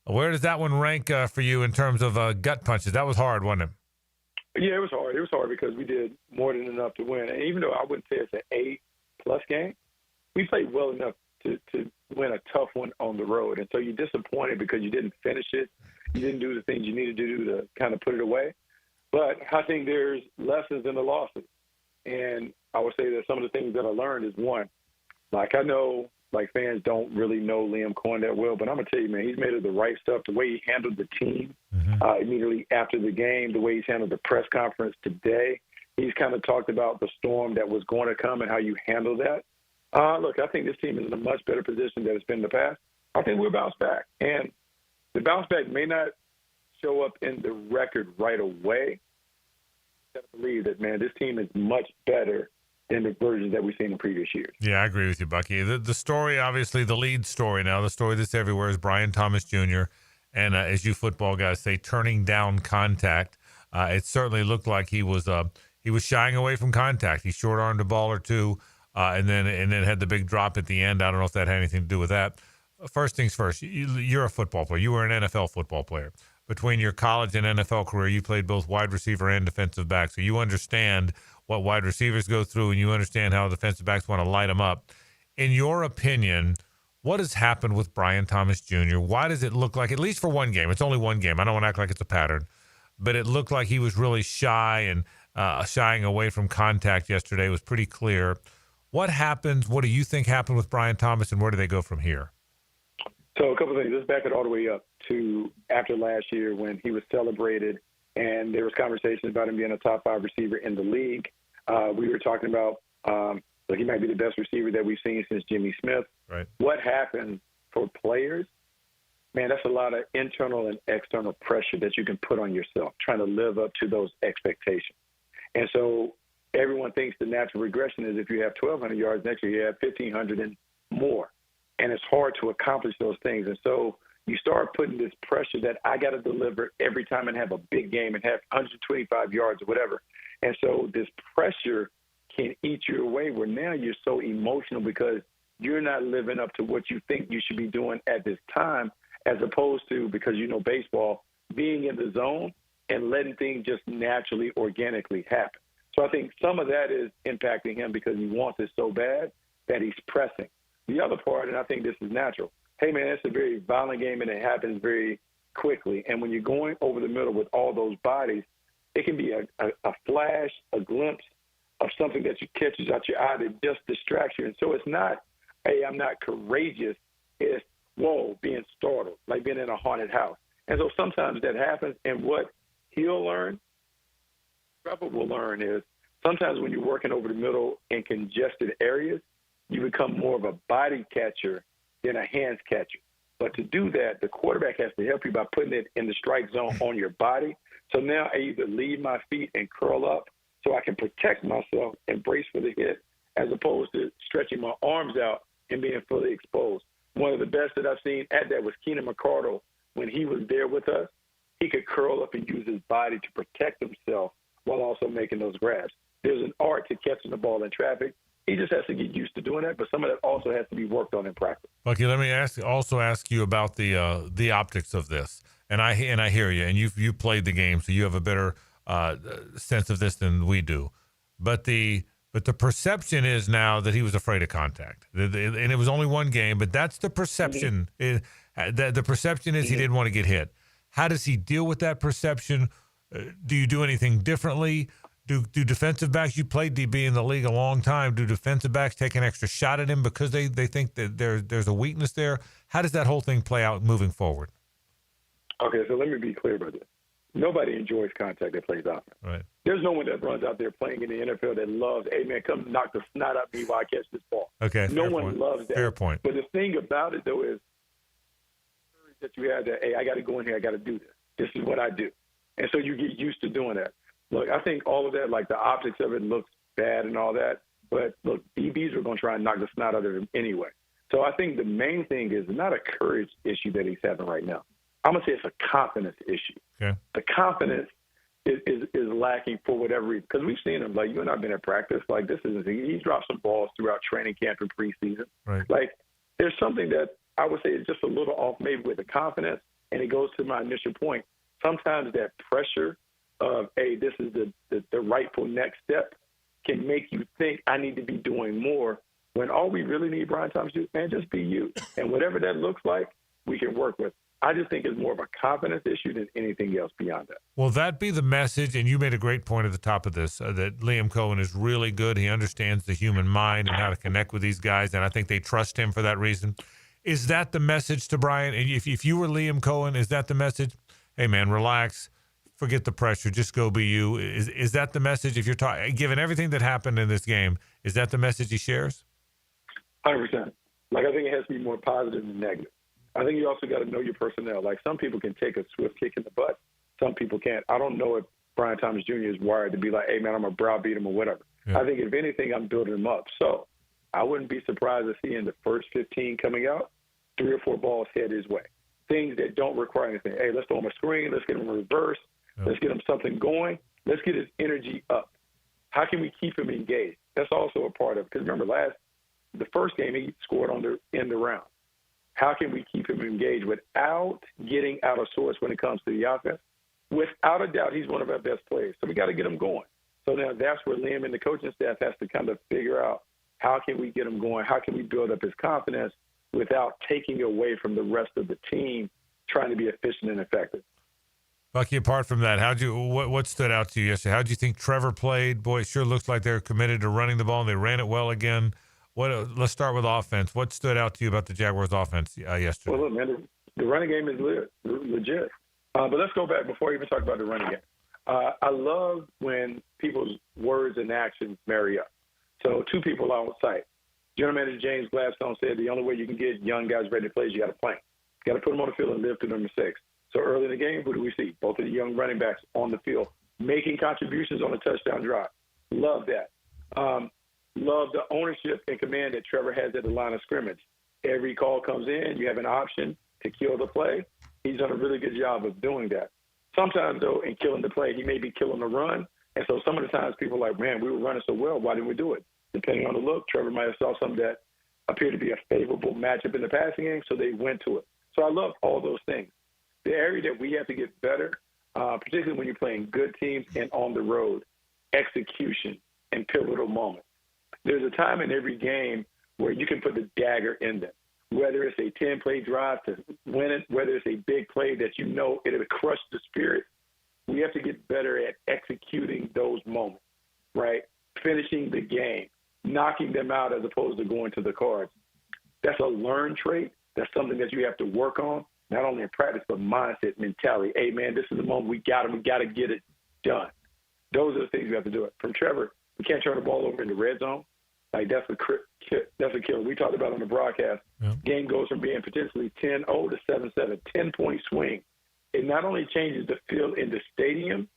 Where does that one rank for you in terms of gut punches? That was hard, wasn't it? Yeah, it was hard. It was hard because we did more than enough to win. And even though I wouldn't say it's an A-plus game, we played well enough to win a tough one on the road. And so you're disappointed because you didn't finish it. You didn't do the things you needed to do to kind of put it away. But I think there's lessons in the losses. And I would say that some of the things that I learned is, one, like I know like fans don't really know Liam Cohen that well, but I'm going to tell you, man, he's made it the right stuff. The way he handled the team immediately after the game, the way he's handled the press conference today, he's kind of talked about the storm that was going to come and how you handle that. Look, I think this team is in a much better position than it's been in the past. I think we'll bounce back. And the bounce back may not show up in the record right away. I believe that, man, this team is much better than the versions that we've seen in previous years. Yeah, I agree with you, Bucky. The story, obviously, the lead story now, the story that's everywhere is Brian Thomas Jr. And as you football guys say, turning down contact. It certainly looked like he was shying away from contact. He short-armed a ball or two, and then had the big drop at the end. I don't know if that had anything to do with that. First things first, you're a football player. You were an NFL football player. Between your college and NFL career, you played both wide receiver and defensive back. So you understand what wide receivers go through, and you understand how defensive backs want to light them up. In your opinion, what has happened with Brian Thomas Jr.? Why does it look like, at least for one game, it's only one game, I don't want to act like it's a pattern, but it looked like he was really shy and shying away from contact yesterday. It was pretty clear. What happens? What do you think happened with Brian Thomas, and where do they go from here? So a couple of things. Let's back it all the way up to after last year when he was celebrated and there was conversations about him being a top 5 receiver in the league. We were talking about he might be the best receiver that we've seen since Jimmy Smith. Right. What happens for players, man, that's a lot of internal and external pressure that you can put on yourself, trying to live up to those expectations. And so everyone thinks the natural regression is if you have 1,200 yards next year, you have 1,500 and more. And it's hard to accomplish those things. And so you start putting this pressure that I got to deliver every time and have a big game and have 125 yards or whatever. And so this pressure can eat you away where now you're so emotional because you're not living up to what you think you should be doing at this time, as opposed to, because you know baseball, being in the zone and letting things just naturally, organically happen. So I think some of that is impacting him because he wants it so bad that he's pressing. The other part, and I think this is natural, hey, man, it's a very violent game and it happens very quickly. And when you're going over the middle with all those bodies, it can be a flash, a glimpse of something that you catches out your eye that just distracts you. And so it's not, hey, I'm not courageous. It's, whoa, being startled, like being in a haunted house. And so sometimes that happens. And what he'll learn, Trevor will learn is sometimes when you're working over the middle in congested areas, you become more of a body catcher than a hands catcher. But to do that, the quarterback has to help you by putting it in the strike zone on your body. So now I either leave my feet and curl up so I can protect myself and brace for the hit, as opposed to stretching my arms out and being fully exposed. One of the best that I've seen at that was Keenan McCardle. When he was there with us, he could curl up and use his body to protect himself while also making those grabs. There's an art to catching the ball in traffic. He just has to get used to doing that, but some of that also has to be worked on in practice. Bucky, let me also ask you about the optics of this. And I hear you, and you played the game, so you have a better sense of this than we do. But the perception is now that he was afraid of contact, and it was only one game. But that's the perception. The perception is he didn't want to get hit. How does he deal with that perception? Do you do anything differently? Do defensive backs, you played DB in the league a long time, do defensive backs take an extra shot at him because they think that there's a weakness there? How does that whole thing play out moving forward? Okay, so let me be clear about this. Nobody enjoys contact that plays offense. Right. There's no one that runs out there playing in the NFL that loves, hey, man, come knock the snot out of me while I catch this ball. Okay, no one loves that. Fair point. But the thing about it, though, is that you have that, hey, I got to go in here, I got to do this. This is what I do. And so you get used to doing that. Look, I think all of that, like the optics of it looks bad and all that. But, look, DBs are going to try and knock the snot out of him anyway. So I think the main thing is not a courage issue that he's having right now. I'm going to say it's a confidence issue. Okay. The confidence is lacking for whatever reason. Because we've seen him, like you and I have been at practice. Like this is he's dropped some balls throughout training camp and preseason. Right. Like there's something that I would say is just a little off, maybe with the confidence. And it goes to my initial point. Sometimes that pressure of, hey, this is the rightful next step can make you think I need to be doing more. When all we really need, Brian Thomas, is, man, just be you. And whatever that looks like, we can work with. I just think it's more of a confidence issue than anything else beyond that. Will that be the message? And you made a great point at the top of this, that Liam Cohen is really good. He understands the human mind and how to connect with these guys, and I think they trust him for that reason. Is that the message to Brian? If you were Liam Cohen, is that the message? Hey, man, relax. Forget the pressure. Just go be you. Is that the message? If you're given everything that happened in this game, is that the message he shares? 100%. Like, I think it has to be more positive than negative. I think you also got to know your personnel. Like, some people can take a swift kick in the butt. Some people can't. I don't know if Brian Thomas Jr. is wired to be like, hey, man, I'm going to browbeat him or whatever. Yeah. I think, if anything, I'm building him up. So I wouldn't be surprised to see in the first 15 coming out, 3 or 4 balls head his way. Things that don't require anything. Hey, let's throw him a screen. Let's get him a reverse. Yeah. Let's get him something going. Let's get his energy up. How can we keep him engaged? That's also a part of it. Because remember, the first game, he scored in the round. How can we keep him engaged without getting out of sorts when it comes to the offense? Without a doubt, he's one of our best players. So we got to get him going. So now that's where Liam and the coaching staff has to kind of figure out, how can we get him going? How can we build up his confidence without taking away from the rest of the team trying to be efficient and effective? Bucky, apart from that, what stood out to you yesterday? How did you think Trevor played? Boy, it sure looks like they're committed to running the ball, and they ran it well again. Let's start with offense. What stood out to you about the Jaguars' offense yesterday? Well, look, man, the running game is legit. But let's go back before we even talk about the running game. I love when people's words and actions marry up. So 2 people on site. General Manager James Gladstone said the only way you can get young guys ready to play is you got to play. You got to put them on the field and live through number 6. So early in the game, who do we see? Both of the young running backs on the field making contributions on a touchdown drive. Love that. Love the ownership and command that Trevor has at the line of scrimmage. Every call comes in, you have an option to kill the play. He's done a really good job of doing that. Sometimes, though, in killing the play, he may be killing the run. And so some of the times people are like, man, we were running so well, why didn't we do it? Depending on the look, Trevor might have saw something that appeared to be a favorable matchup in the passing game, so they went to it. So I love all those things. The area that we have to get better, particularly when you're playing good teams and on the road, execution and pivotal moments. There's a time in every game where you can put the dagger in them, whether it's a 10-play drive to win it, whether it's a big play that you know it'll crush the spirit. We have to get better at executing those moments, right? Finishing the game, knocking them out as opposed to going to the cards. That's a learned trait. That's something that you have to work on, not only in practice, but mindset, mentality. Hey, man, this is the moment we got to get it done. Those are the things we have to do. From Trevor, we can't turn the ball over in the red zone. Like, that's a killer. We talked about on the broadcast. Yeah. Game goes from being potentially 10-0 to 7-7, 10-point swing. It not only changes the feel in the stadium,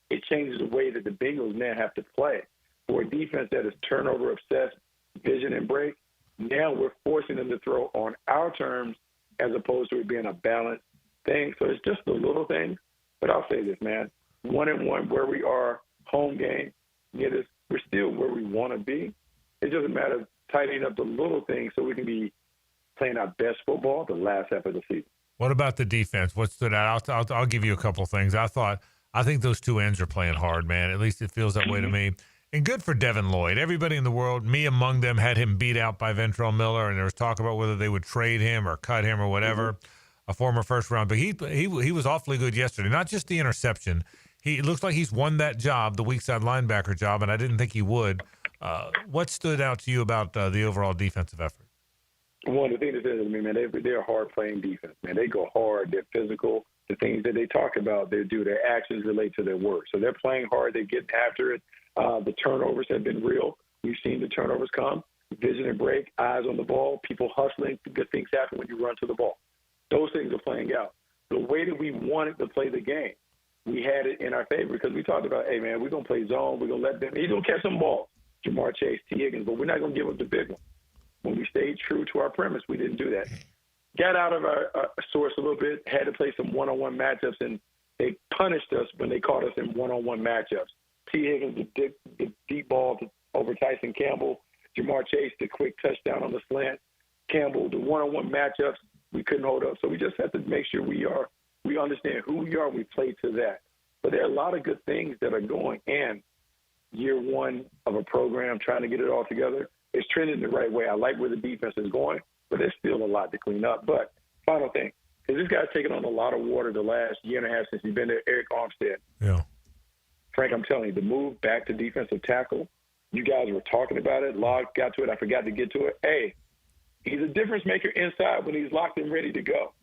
it changes the way that the Bengals now have to play. For a defense that is turnover obsessed, vision and break, now we're forcing them to throw on our terms as opposed to it being a balanced thing. So it's just the little things. But I'll say this, man, 1-1 where we are, home game, we're still where we want to be. It doesn't matter tightening up the little things so we can be playing our best football the last half of the season. What about the defense? What stood out? I'll give you a couple of things. I think those 2 ends are playing hard, man. At least it feels that way to me. And good for Devin Lloyd. Everybody in the world, me among them, had him beat out by Ventrell Miller, and there was talk about whether they would trade him or cut him or whatever, a former first round. But he was awfully good yesterday. Not just the interception. It looks like he's won that job, the weak side linebacker job, and I didn't think he would. What stood out to you about the overall defensive effort? One of the things that says to me, man, they're a hard-playing defense, man. They go hard. They're physical. The things that they talk about, they do. Their actions relate to their words. So they're playing hard. They're getting after it. The turnovers have been real. We've seen the turnovers come. Vision and break, eyes on the ball, people hustling. Good things happen when you run to the ball. Those things are playing out. The way that we wanted to play the game, we had it in our favor because we talked about, hey, man, we're going to play zone. We're going to let them – he's going to catch some balls, Jamar Chase, T. Higgins, but we're not going to give up the big one. When we stayed true to our premise, we didn't do that. Got out of our source a little bit, had to play some one-on-one matchups, and They punished us when they caught us in one-on-one matchups. T. Higgins, the deep ball over Tyson Campbell. Jamar Chase, the quick touchdown on the slant. Campbell, the one-on-one matchups, we couldn't hold up. So we just have to make sure we understand who we are and we play to that. But there are a lot of good things that are going in year one of a program, trying to get it all together. It's trending the right way. I like where the defense is going, but there's still a lot to clean up. But final thing, because this guy's taken on a lot of water the last year and a half since he's been there, Eric Armstead. Yeah. Frank, I'm telling you, the move back to defensive tackle, you guys were talking about it. Log got to it. I forgot to get to it. Hey, he's a difference maker inside when he's locked and ready to go.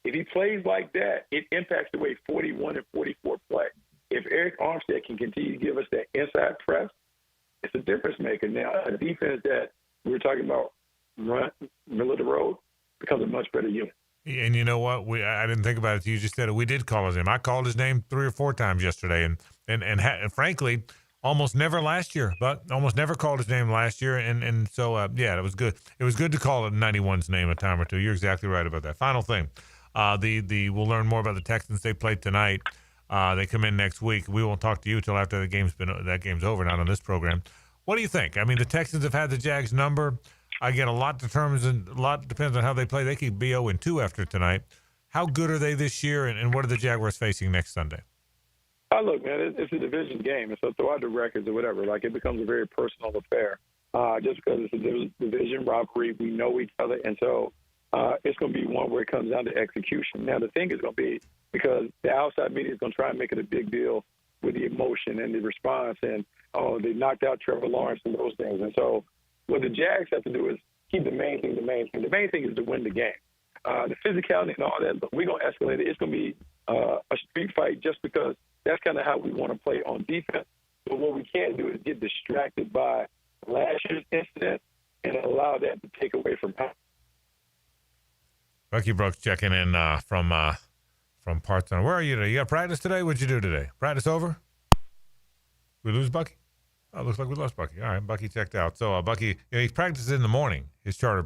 If he plays like that, it impacts the way 41 and 44 play. If Eric Armstead can continue to give us that inside press, it's a difference maker. Now, a defense that we were talking about, run, middle of the road, becomes a much better unit. And you know what? I didn't think about it. You just said it. We did call his name. I called his name 3 or 4 times yesterday, and frankly, almost never last year. But almost never called his name last year, and so yeah, it was good. It was good to call it 91's name a time or two. You're exactly right about that. Final thing, we'll learn more about the Texans. They play tonight. They come in next week. We won't talk to you until after that game's over. Not on this program. What do you think? I mean, the Texans have had the Jags number. Again, a lot depends on how they play. They could be 0-2 after tonight. How good are they this year, and what are the Jaguars facing next Sunday? Look, man, it's a division game, and so throw out the records or whatever. Like, it becomes a very personal affair. Just because it's a division rivalry, we know each other, and so it's going to be one where it comes down to execution. Now, the thing is going to be, because the outside media is going to try and make it a big deal with the emotion and the response, and, they knocked out Trevor Lawrence and those things. And so what the Jags have to do is keep the main thing the main thing. The main thing is to win the game. The physicality and all that, but we're going to escalate it. It's going to be a street fight just because that's kind of how we want to play on defense. But what we can't do is get distracted by last year's incident and allow that to take away from power. Bucky Brooks checking in from Parton. Where are you today? You got practice today? What'd you do today? Practice over? We lose Bucky? Oh, looks like we lost Bucky. All right, Bucky checked out. So Bucky, he practices in the morning. His charter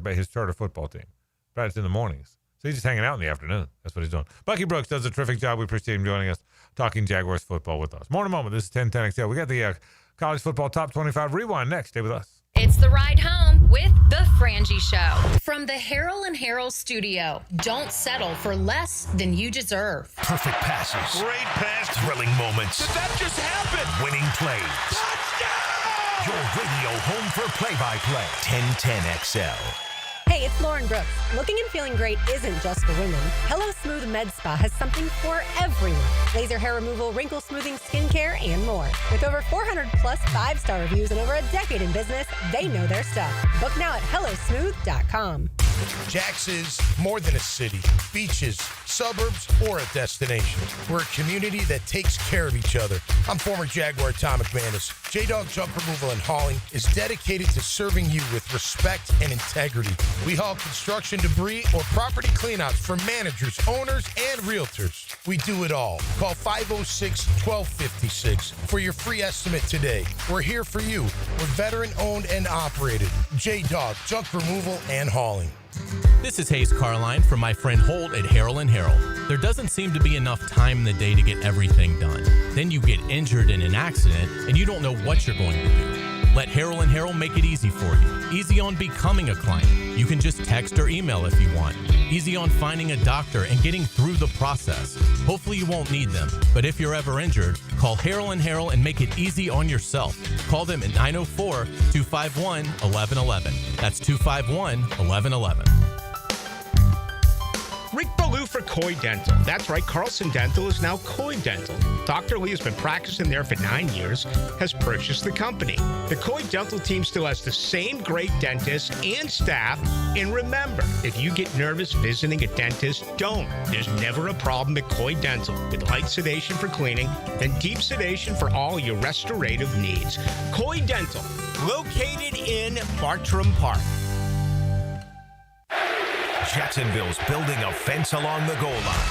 football team practice in the mornings. So he's just hanging out in the afternoon. That's what he's doing. Bucky Brooks does a terrific job. We appreciate him joining us, talking Jaguars football with us. More in a moment. This is 1010XL. We got the college football top 25 rewind next. Stay with us. It's the ride home with the Frangie Show from the Harrell and Harrell studio. Don't settle for less than you deserve. Perfect passes. Great pass. Thrilling moments. Did that just happen? Winning plays. Touchdown! Your radio home for play-by-play. 1010XL. Hey, it's Lauren Brooks. Looking and feeling great isn't just for women. Hello Smooth Med Spa has something for everyone. Laser hair removal, wrinkle smoothing, skincare, and more. With over 400 plus 5-star reviews and over a decade in business, they know their stuff. Book now at hellosmooth.com. Jax is more than a city, beaches, suburbs, or a destination. We're a community that takes care of each other. I'm former Jaguar Tom McManus. J-Dog Jump Removal and Hauling is dedicated to serving you with respect and integrity. We haul construction debris or property cleanouts for managers, owners, and realtors. We do it all. Call 506-1256 for your free estimate today. We're here for you. We're veteran-owned and operated. J-Dog Junk Removal and Hauling. This is Hayes Carline from my friend Holt at Harrell and Harrell. There doesn't seem to be enough time in the day to get everything done. Then you get injured in an accident and you don't know what you're going to do. Let Harrell and Harrell make it easy for you. Easy on becoming a client. You can just text or email if you want. Easy on finding a doctor and getting through the process. Hopefully you won't need them, but if you're ever injured, call Harrell and Harrell and make it easy on yourself. Call them at 904-251-1111. That's 251-1111. Rick Ballou for Coy Dental. That's right, Carlson Dental is now Coy Dental. Dr. Lee has been practicing there for 9 years, has purchased the company. The Coy Dental team still has the same great dentists and staff. And remember, if you get nervous visiting a dentist, don't. There's never a problem at Coy Dental with light sedation for cleaning and deep sedation for all your restorative needs. Coy Dental, located in Bartram Park. Jacksonville's building a fence along the goal line.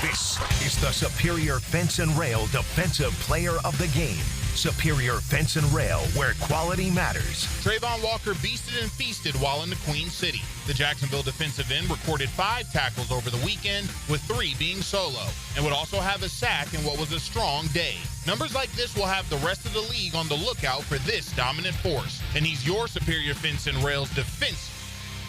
This is the Superior Fence and Rail Defensive Player of the Game. Superior Fence and Rail, where quality matters. Trayvon Walker beasted and feasted while in the Queen City. The Jacksonville defensive end recorded 5 tackles over the weekend, with 3 being solo, and would also have a sack in what was a strong day. Numbers like this will have the rest of the league on the lookout for this dominant force, and he's your Superior Fence and Rail's defensive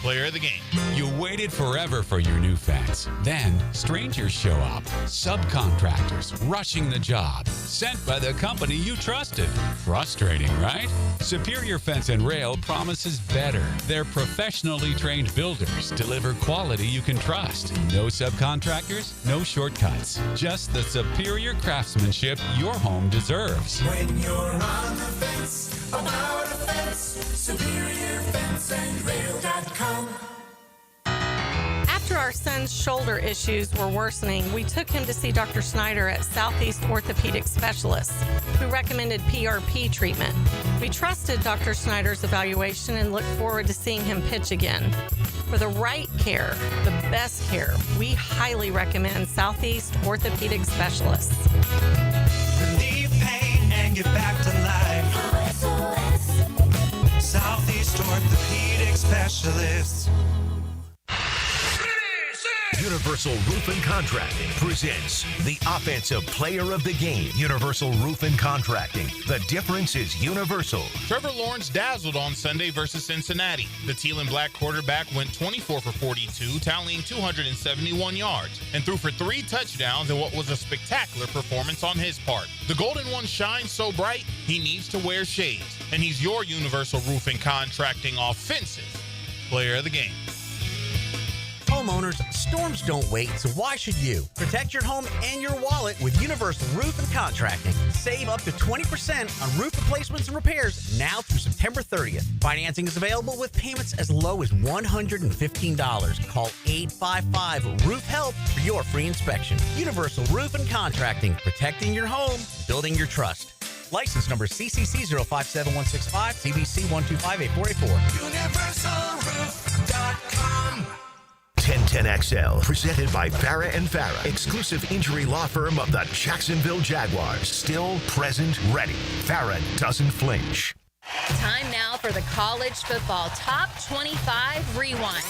player of the game. You waited forever for your new fence. Then strangers show up. Subcontractors rushing the job. Sent by the company you trusted. Frustrating, right? Superior Fence and Rail promises better. Their professionally trained builders deliver quality you can trust. No subcontractors, no shortcuts. Just the superior craftsmanship your home deserves. When you're on the fence, about a fence, SuperiorFenceandRail.com. After our son's shoulder issues were worsening, we took him to see Dr. Snyder at Southeast Orthopedic Specialists, who recommended PRP treatment. We trusted Dr. Snyder's evaluation and look forward to seeing him pitch again. For the right care, the best care, we highly recommend Southeast Orthopedic Specialists. Relieve pain and get back to life. Southeast Orthopedic Specialists. Universal Roof and Contracting presents the Offensive Player of the Game. Universal Roof and Contracting. The difference is universal. Trevor Lawrence dazzled on Sunday versus Cincinnati. The teal and black quarterback went 24 for 42, tallying 271 yards, and threw for 3 touchdowns in what was a spectacular performance on his part. The Golden One shines so bright, he needs to wear shades, and he's your Universal Roof and Contracting Offensive Player of the Game. Homeowners, storms don't wait, so why should you? Protect your home and your wallet with Universal Roof and Contracting. Save up to 20% on roof replacements and repairs now through September 30th. Financing is available with payments as low as $115. Call 855-ROOF-HELP for your free inspection. Universal Roof and Contracting, protecting your home, building your trust. License number CCC 057165, CBC 1258484. UniversalRoof.com. 1010XL, presented by Farah and Farah, exclusive injury law firm of the Jacksonville Jaguars. Still, present, ready. Farah doesn't flinch. Time now for the College Football Top 25 Rewind.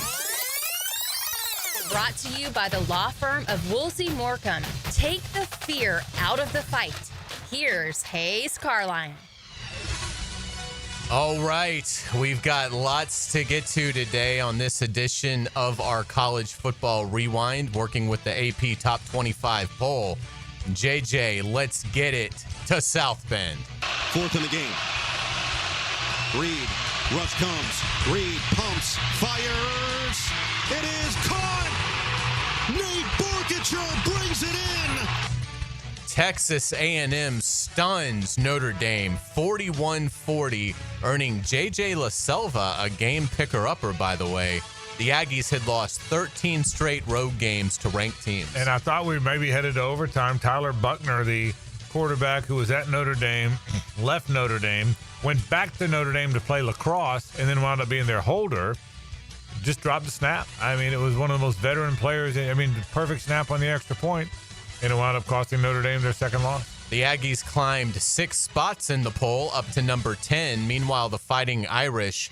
Brought to you by the law firm of Woolsey Morecambe. Take the fear out of the fight. Here's Hayes Carline. All right, we've got lots to get to today on this edition of our College Football Rewind, working with the AP Top 25 poll. JJ, let's get it to South Bend. 4th in the game. Reed, rush comes. Reed pumps, fires. It is caught. Nate Borkicher brings it in. Texas A&M stuns Notre Dame 41-40, earning J.J. LaSelva a game picker-upper, by the way. The Aggies had lost 13 straight road games to ranked teams. And I thought we maybe headed to overtime. Tyler Buckner, the quarterback who was at Notre Dame, left Notre Dame, went back to Notre Dame to play lacrosse, and then wound up being their holder. Just dropped the snap. I mean, it was one of the most veteran players. I mean, the perfect snap on the extra point. And it wound up costing Notre Dame their second loss. The Aggies climbed 6 spots in the poll up to number 10. Meanwhile, the Fighting Irish,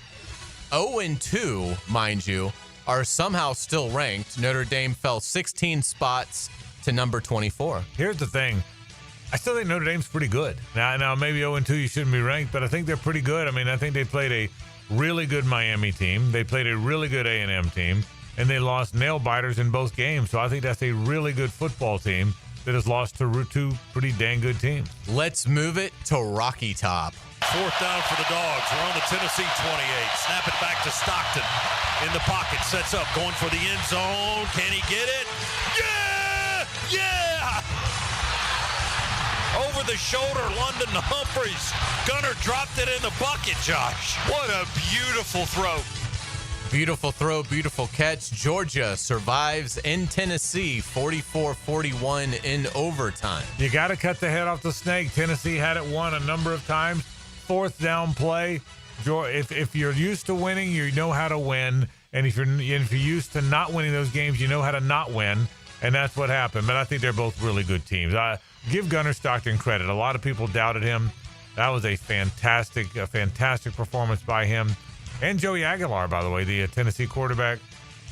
0-2, mind you, are somehow still ranked. Notre Dame fell 16 spots to number 24. Here's the thing. I still think Notre Dame's pretty good. Now maybe 0-2 you shouldn't be ranked, but I think they're pretty good. I mean, I think they played a really good Miami team. They played a really good A&M team. And they lost nail-biters in both games. So I think that's a really good football team that has lost to 2 pretty dang good teams. Let's move it to Rocky Top. 4th down for the Dogs. We're on the Tennessee 28. Snap it back to Stockton. In the pocket, sets up, going for the end zone. Can he get it? Yeah! Yeah! Over the shoulder, London to Humphreys. Gunner dropped it in the bucket, Josh. What a beautiful throw. Beautiful throw, beautiful catch. Georgia survives in Tennessee, 44-41 in overtime. You got to cut the head off the snake. Tennessee had it won a number of times. 4th down play. If you're used to winning, you know how to win. And if you're used to not winning those games, you know how to not win. And that's what happened. But I think they're both really good teams. Give Gunner Stockton credit. A lot of people doubted him. That was a fantastic performance by him. And Joey Aguilar, by the way, the Tennessee quarterback.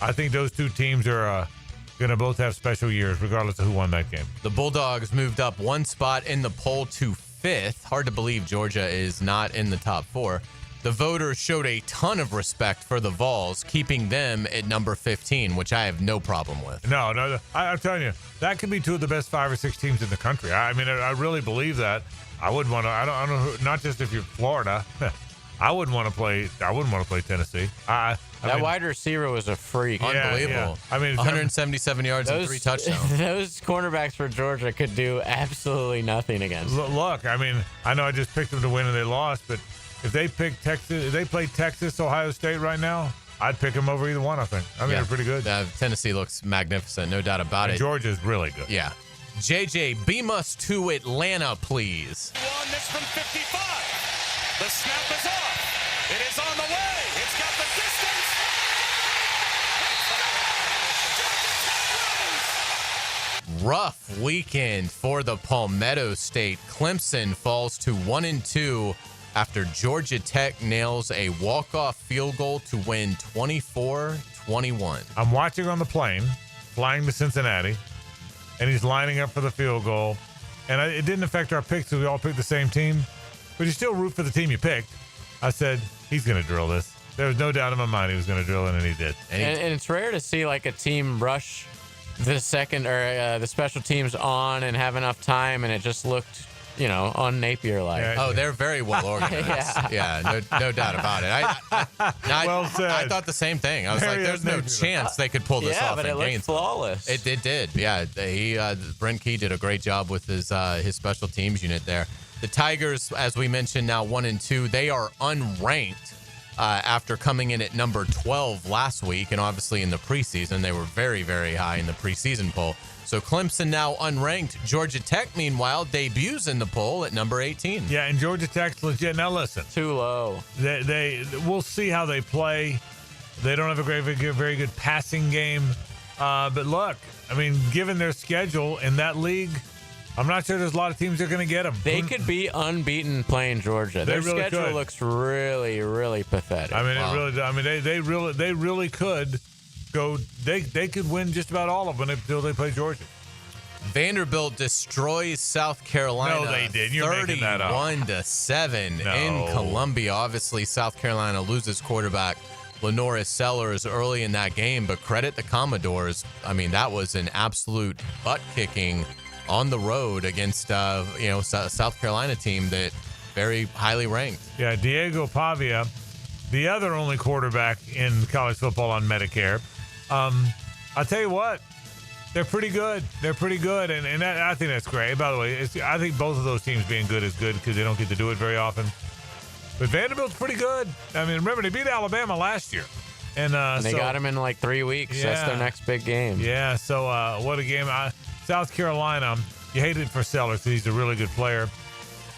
I think those two teams are going to both have special years, regardless of who won that game. The Bulldogs moved up one spot in the poll to 5th. Hard to believe Georgia is not in the top 4. The voters showed a ton of respect for the Vols, keeping them at number 15, which I have no problem with. No, I'm telling you, that could be two of the best 5 or 6 teams in the country. I mean, I really believe that. I wouldn't want to. I don't know. Not just if you're Florida. I wouldn't want to play Tennessee. I mean, wide receiver was a freak. Unbelievable. Yeah. I mean, 177 yards and 3 touchdowns. Those cornerbacks for Georgia could do absolutely nothing against them. Look, I mean, I know I just picked them to win and they lost, but if they picked Texas, if they played Texas, Ohio State right now, I'd pick them over either one, I think. I mean, they're pretty good. Tennessee looks magnificent, no doubt about it. Georgia's really good. Yeah. JJ, beam us to Atlanta, please. One that's from 55. The snap is off. It is on the way. It's got the distance. Rough weekend for the Palmetto State. Clemson falls to 1-2 after Georgia Tech nails a walk-off field goal to win 24-21. I'm watching on the plane, flying to Cincinnati, and he's lining up for the field goal. And it didn't affect our picks because we all picked the same team, but you still root for the team you picked. I said, he's going to drill this. There was no doubt in my mind he was going to drill it, and he did. And it's rare to see like a team rush the second or the special teams on and have enough time, and it just looked, on Napier-like. Oh, they're very well organized. Yeah, no doubt about it. Well said. I thought the same thing. I was like, there's no chance they could pull this off. Yeah, but it looked flawless. It did. Yeah, Brent Key did a great job with his special teams unit there. The Tigers, as we mentioned, now 1-2. They are unranked after coming in at number 12 last week, and obviously in the preseason they were very, very high in the preseason poll. So Clemson now unranked. Georgia Tech, meanwhile, debuts in the poll at number 18. Yeah, and Georgia Tech's legit. Now listen, too low. We'll see how they play. They don't have a very good passing game. But look, I mean, given their schedule in that league, I'm not sure there's a lot of teams that are going to get them. They could be unbeaten playing Georgia. Their really schedule could. looks really, really pathetic. I mean, they really could go. They could win just about all of them until they play Georgia. Vanderbilt destroys South Carolina. No, they did. You're making that up. 31-7 in Columbia. Obviously, South Carolina loses quarterback Lenoris Sellers early in that game, but credit the Commodores. I mean, that was an absolute butt kicking on the road against South Carolina team that very highly ranked. Yeah, Diego Pavia, the other only quarterback in college football on Medicare. I'll tell you what, they're pretty good. They're pretty good, and I think that's great. By the way, I think both of those teams being good is good because they don't get to do it very often. But Vanderbilt's pretty good. I mean, remember, they beat Alabama last year. And they got him in like 3 weeks. Yeah. That's their next big game. Yeah, so what a game. South Carolina, you hate it for Sellers because he's a really good player.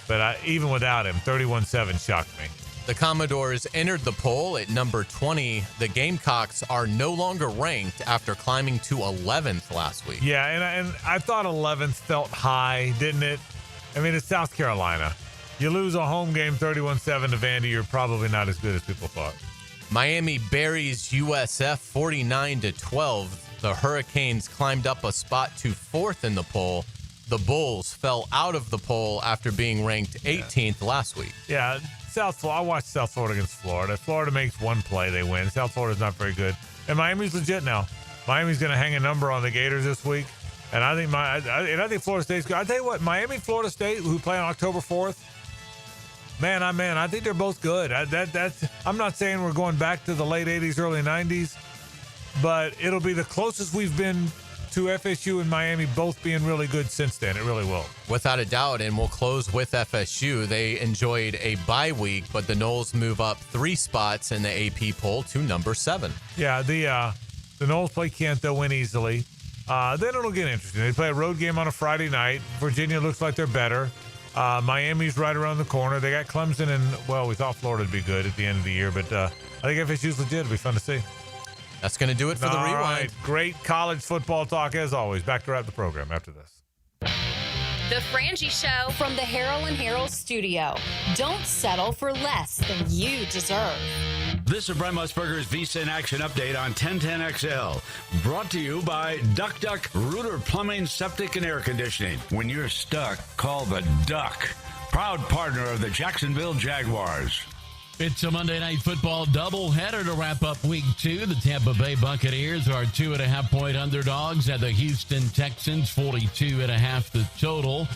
But even without him, 31-7 shocked me. The Commodores entered the poll at number 20. The Gamecocks are no longer ranked after climbing to 11th last week. Yeah, and I thought 11th felt high, didn't it? I mean, it's South Carolina. You lose a home game 31-7 to Vandy, you're probably not as good as people thought. Miami buries USF 49-12. The Hurricanes climbed up a spot to 4th in the poll. The Bulls fell out of the poll after being ranked 18th last week. Yeah, South Florida. I watched South Florida against Florida. Florida makes one play, they win. South Florida's not very good. And Miami's legit now. Miami's going to hang a number on the Gators this week. And I think Florida State's good. I tell you what, Miami, Florida State, who play on October 4th, man, I think they're both good. I'm not saying we're going back to the late 80s, early 90s, but it'll be the closest we've been to FSU and Miami both being really good since then. It really will. Without a doubt, and we'll close with FSU. They enjoyed a bye week, but the Noles move up 3 spots in the AP poll to number 7. Yeah, the Noles play Kent. They'll win easily. Then it'll get interesting. They play a road game on a Friday night. Virginia looks like they're better. Miami's right around the corner. They got Clemson, and, well, we thought Florida would be good at the end of the year, but I think FSU's legit. It'll be fun to see. That's going to do it for the Rewind. Right. Great college football talk as always. Back to wrap the program after this. The Frangie Show from the Harrell and Harrell studio. Don't settle for less than you deserve. This is Brent Musburger's VSIN Action Update on 1010XL. Brought to you by Duck Rooter Plumbing, Septic, and Air Conditioning. When you're stuck, call the Duck. Proud partner of the Jacksonville Jaguars. It's a Monday Night Football doubleheader to wrap up Week 2. The Tampa Bay Buccaneers are 2.5-point underdogs at the Houston Texans, 42.5 the total.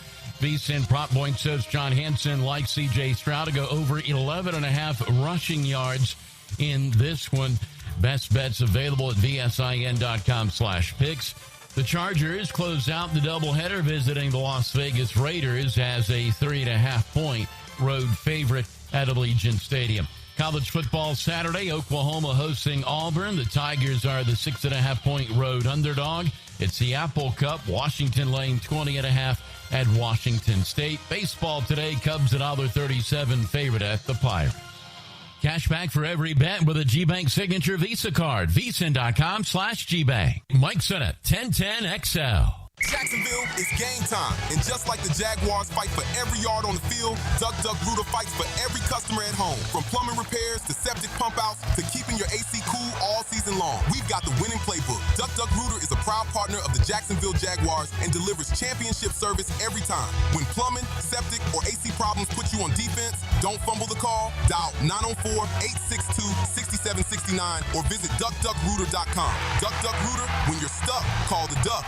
VSIN prop point says John Hansen likes C.J. Stroud to go over 11.5 rushing yards in this one. Best bets available at vsin.com/picks. The Chargers close out the doubleheader visiting the Las Vegas Raiders as a 3.5-point road favorite at Allegiant Stadium. College football Saturday, Oklahoma hosting Auburn. The Tigers are the 6.5-point road underdog. It's the Apple Cup. Washington laying 20.5 at Washington State. Baseball today, Cubs $1.37 favorite at the Pirates. Cash back for every bet with a G-Bank signature Visa card. VSIN.com/GBank. Mike Sennett, 1010XL. Jacksonville is game time, and just like the Jaguars fight for every yard on the field, Duck Rooter fights for every customer at home. From plumbing repairs to septic pump outs to keeping your AC cool all season long, we've got the winning playbook. Duck Rooter is a proud partner of the Jacksonville Jaguars and delivers championship service every time. When plumbing, septic, or AC problems put you on defense, don't fumble the call. Dial 904-862-6769 or visit duckduckrooter.com. Duck Rooter, when you're stuck, call the Duck.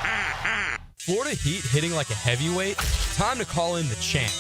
Florida Heat hitting like a heavyweight? Time to call in the champ.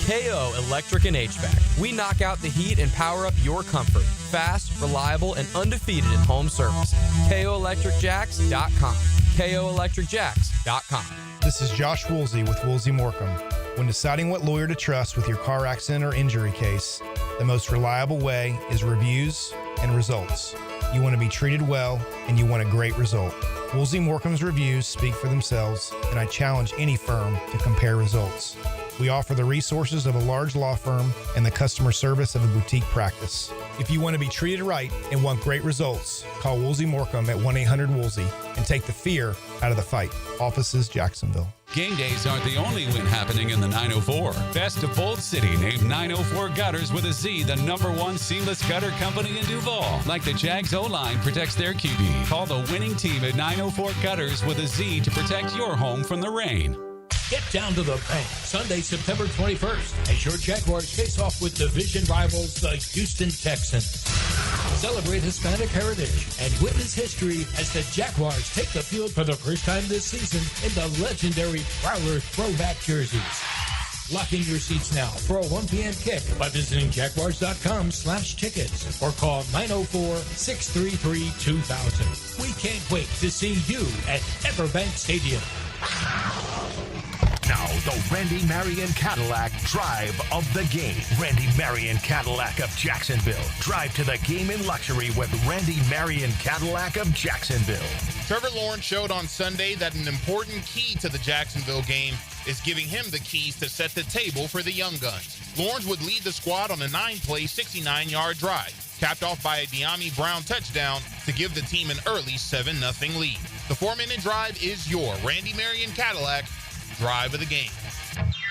KO Electric and HVAC. We knock out the heat and power up your comfort. Fast, reliable, and undefeated in home service. KOElectricJacks.com. KOElectricJacks.com. This is Josh Woolsey with Woolsey Morecambe. When deciding what lawyer to trust with your car accident or injury case, the most reliable way is reviews and results. You want to be treated well, and you want a great result. Woolsey Morecambe's reviews speak for themselves, and I challenge any firm to compare results. We offer the resources of a large law firm and the customer service of a boutique practice. If you want to be treated right and want great results, call Woolsey Morecambe at 1-800-WOOLSEY and take the fear out of the fight. Offices, Jacksonville. Game days aren't the only win happening in the 904. Best of Bold City named 904 Gutters with a Z, the #1 seamless gutter company in Duval. Like the Jags O-line protects their QB. Call the winning team at 904 Gutters with a Z to protect your home from the rain. Get down to the bank Sunday, September 21st, as your Jaguars face off with division rivals, the Houston Texans. Celebrate Hispanic heritage and witness history as the Jaguars take the field for the first time this season in the legendary Prowler throwback jerseys. Lock in your seats now for a 1 p.m. kick by visiting Jaguars.com/tickets or call 904-633-2000. We can't wait to see you at Everbank Stadium. Now, the Randy Marion Cadillac Drive of the Game. Randy Marion Cadillac of Jacksonville. Drive to the game in luxury with Randy Marion Cadillac of Jacksonville. Trevor Lawrence showed on Sunday that an important key to the Jacksonville game is giving him the keys to set the table for the Young Guns. Lawrence would lead the squad on a 9-play, 69-yard drive, capped off by a De'Ami Brown touchdown to give the team an early 7-0 lead. The 4-minute drive is your Randy Marion Cadillac Drive of the Game.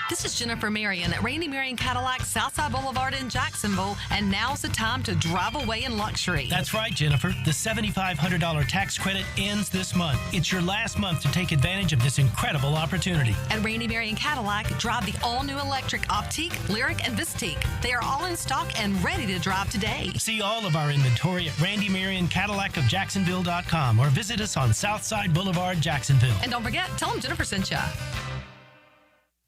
This is Jennifer Marion at Randy Marion Cadillac, Southside Boulevard in Jacksonville, and now's the time to drive away in luxury. That's right, Jennifer. The $7,500 tax credit ends this month. It's your last month to take advantage of this incredible opportunity. At Randy Marion Cadillac, drive the all-new electric Optique, Lyric, and Vistique. They are all in stock and ready to drive today. See all of our inventory at Randy Marion Cadillac of Jacksonville.com or visit us on Southside Boulevard, Jacksonville. And don't forget, tell them Jennifer sent you.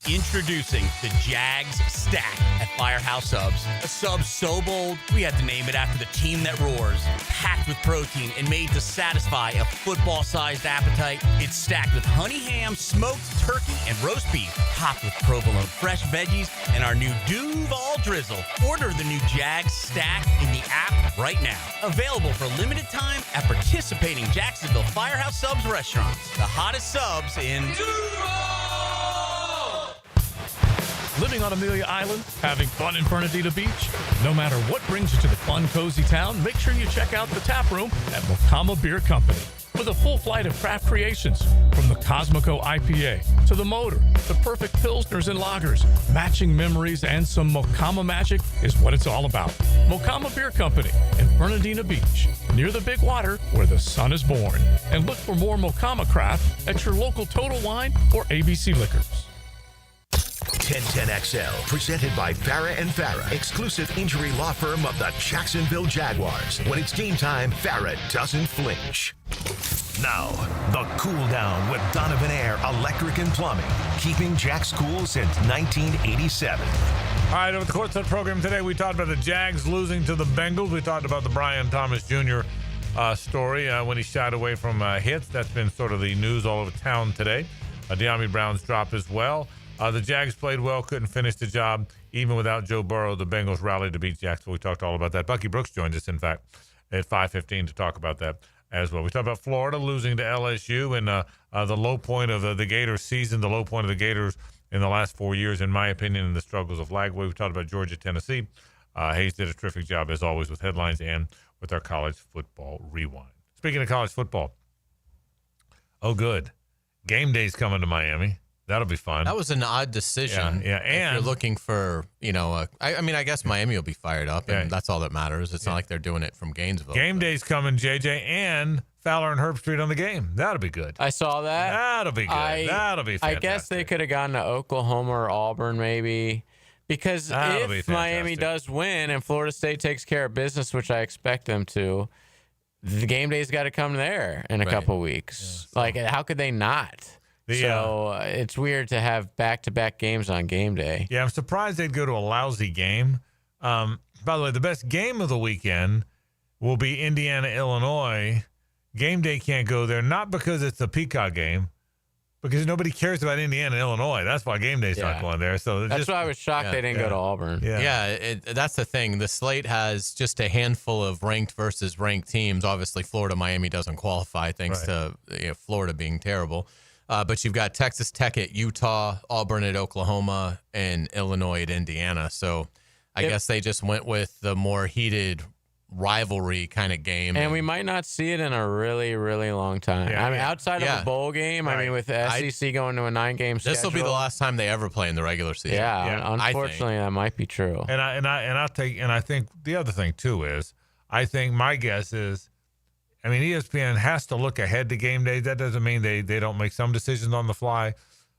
Introducing the Jags Stack at Firehouse Subs. A sub so bold, we had to name it after the team that roars. Packed with protein and made to satisfy a football-sized appetite. It's stacked with honey ham, smoked turkey, and roast beef. Topped with provolone fresh veggies and our new Duval drizzle. Order the new Jags Stack in the app right now. Available for limited time at participating Jacksonville Firehouse Subs restaurants. The hottest subs in Duval! Living on Amelia Island? Having fun in Fernandina Beach? No matter what brings you to the fun, cozy town, make sure you check out the tap room at Mokama Beer Company. with a full flight of craft creations, from the Cosmico IPA to the Motor, the perfect Pilsners and lagers. Matching memories and some Mocama magic is what it's all about. Mocama Beer Company in Fernandina Beach, near the big water where the sun is born. And look for more Mocama craft at your local Total Wine or ABC Liquors. 1010XL, presented by Farah and Farah, exclusive injury law firm of the Jacksonville Jaguars. When it's game time, Farah doesn't flinch. Now, the cool down with Donovan Air Electric and Plumbing, keeping Jack's cool since 1987. All right, over the course of the program today, we talked about the Jags losing to the Bengals. We talked about the Brian Thomas Jr. Story when he shied away from hits. That's been sort of the news all over town today. De'Ami Brown's drop as well. The Jags played well, couldn't finish the job. Even without Joe Burrow, the Bengals rallied to beat Jacksonville. We talked all about that. Bucky Brooks joined us, in fact, at 5:15 to talk about that as well. We talked about Florida losing to LSU and the low point of the Gators season, the low point of the Gators in the last 4 years, in my opinion, and the struggles of Lagway. We talked about Georgia, Tennessee. Hayes did a terrific job, as always, with headlines and with our college football rewind. Speaking of college football, oh, good. Game day's coming to Miami. That'll be fun. That was an odd decision. Yeah. And if you're looking for, I guess Miami will be fired up, and that's all that matters. It's not like they're doing it from Gainesville. Game day's coming, JJ, and Fowler and Herbstreit on the game. That'll be good. I saw that. That'll be good. That'll be fantastic. I guess they could have gone to Oklahoma or Auburn maybe. Because if Miami does win and Florida State takes care of business, which I expect them to, the game day's got to come there in a couple weeks. Yeah, how could they not? It's weird to have back-to-back games on game day. Yeah, I'm surprised they'd go to a lousy game. By the way, the best game of the weekend will be Indiana-Illinois. Game day can't go there, not because it's a Peacock game, because nobody cares about Indiana and Illinois. That's why game day's not going there. So that's why I was shocked they didn't go to Auburn. That's the thing. The slate has just a handful of ranked versus ranked teams. Obviously, Florida, Miami doesn't qualify thanks to Florida being terrible. But you've got Texas Tech at Utah, Auburn at Oklahoma, and Illinois at Indiana. So I guess they just went with the more heated rivalry kind of game. And we might not see it in a really, really long time. Outside of a bowl game, with SEC going to a 9-game schedule. This will be the last time they ever play in the regular season. Unfortunately, that might be true. And I think the other thing too is, I think my guess is, ESPN has to look ahead to game day. That doesn't mean they don't make some decisions on the fly,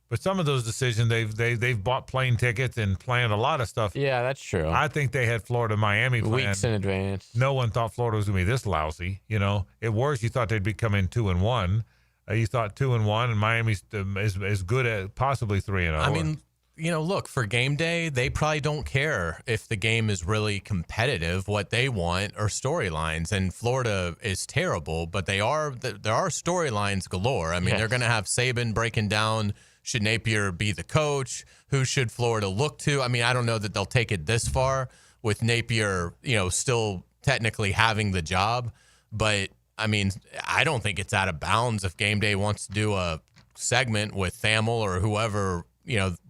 but some of those decisions they've bought plane tickets and planned a lot of stuff. Yeah, that's true. I think they had Florida, Miami planned weeks in advance. No one thought Florida was going to be this lousy. At worst, you thought they'd be coming 2-1. You thought 2-1, and Miami's as good at possibly 3-0. Look, for game day, they probably don't care if the game is really competitive. What they want are storylines, and Florida is terrible, but there are storylines galore. They're going to have Saban breaking down, should Napier be the coach? Who should Florida look to? I don't know that they'll take it this far with Napier, still technically having the job, but I don't think it's out of bounds if game day wants to do a segment with Thamel or whoever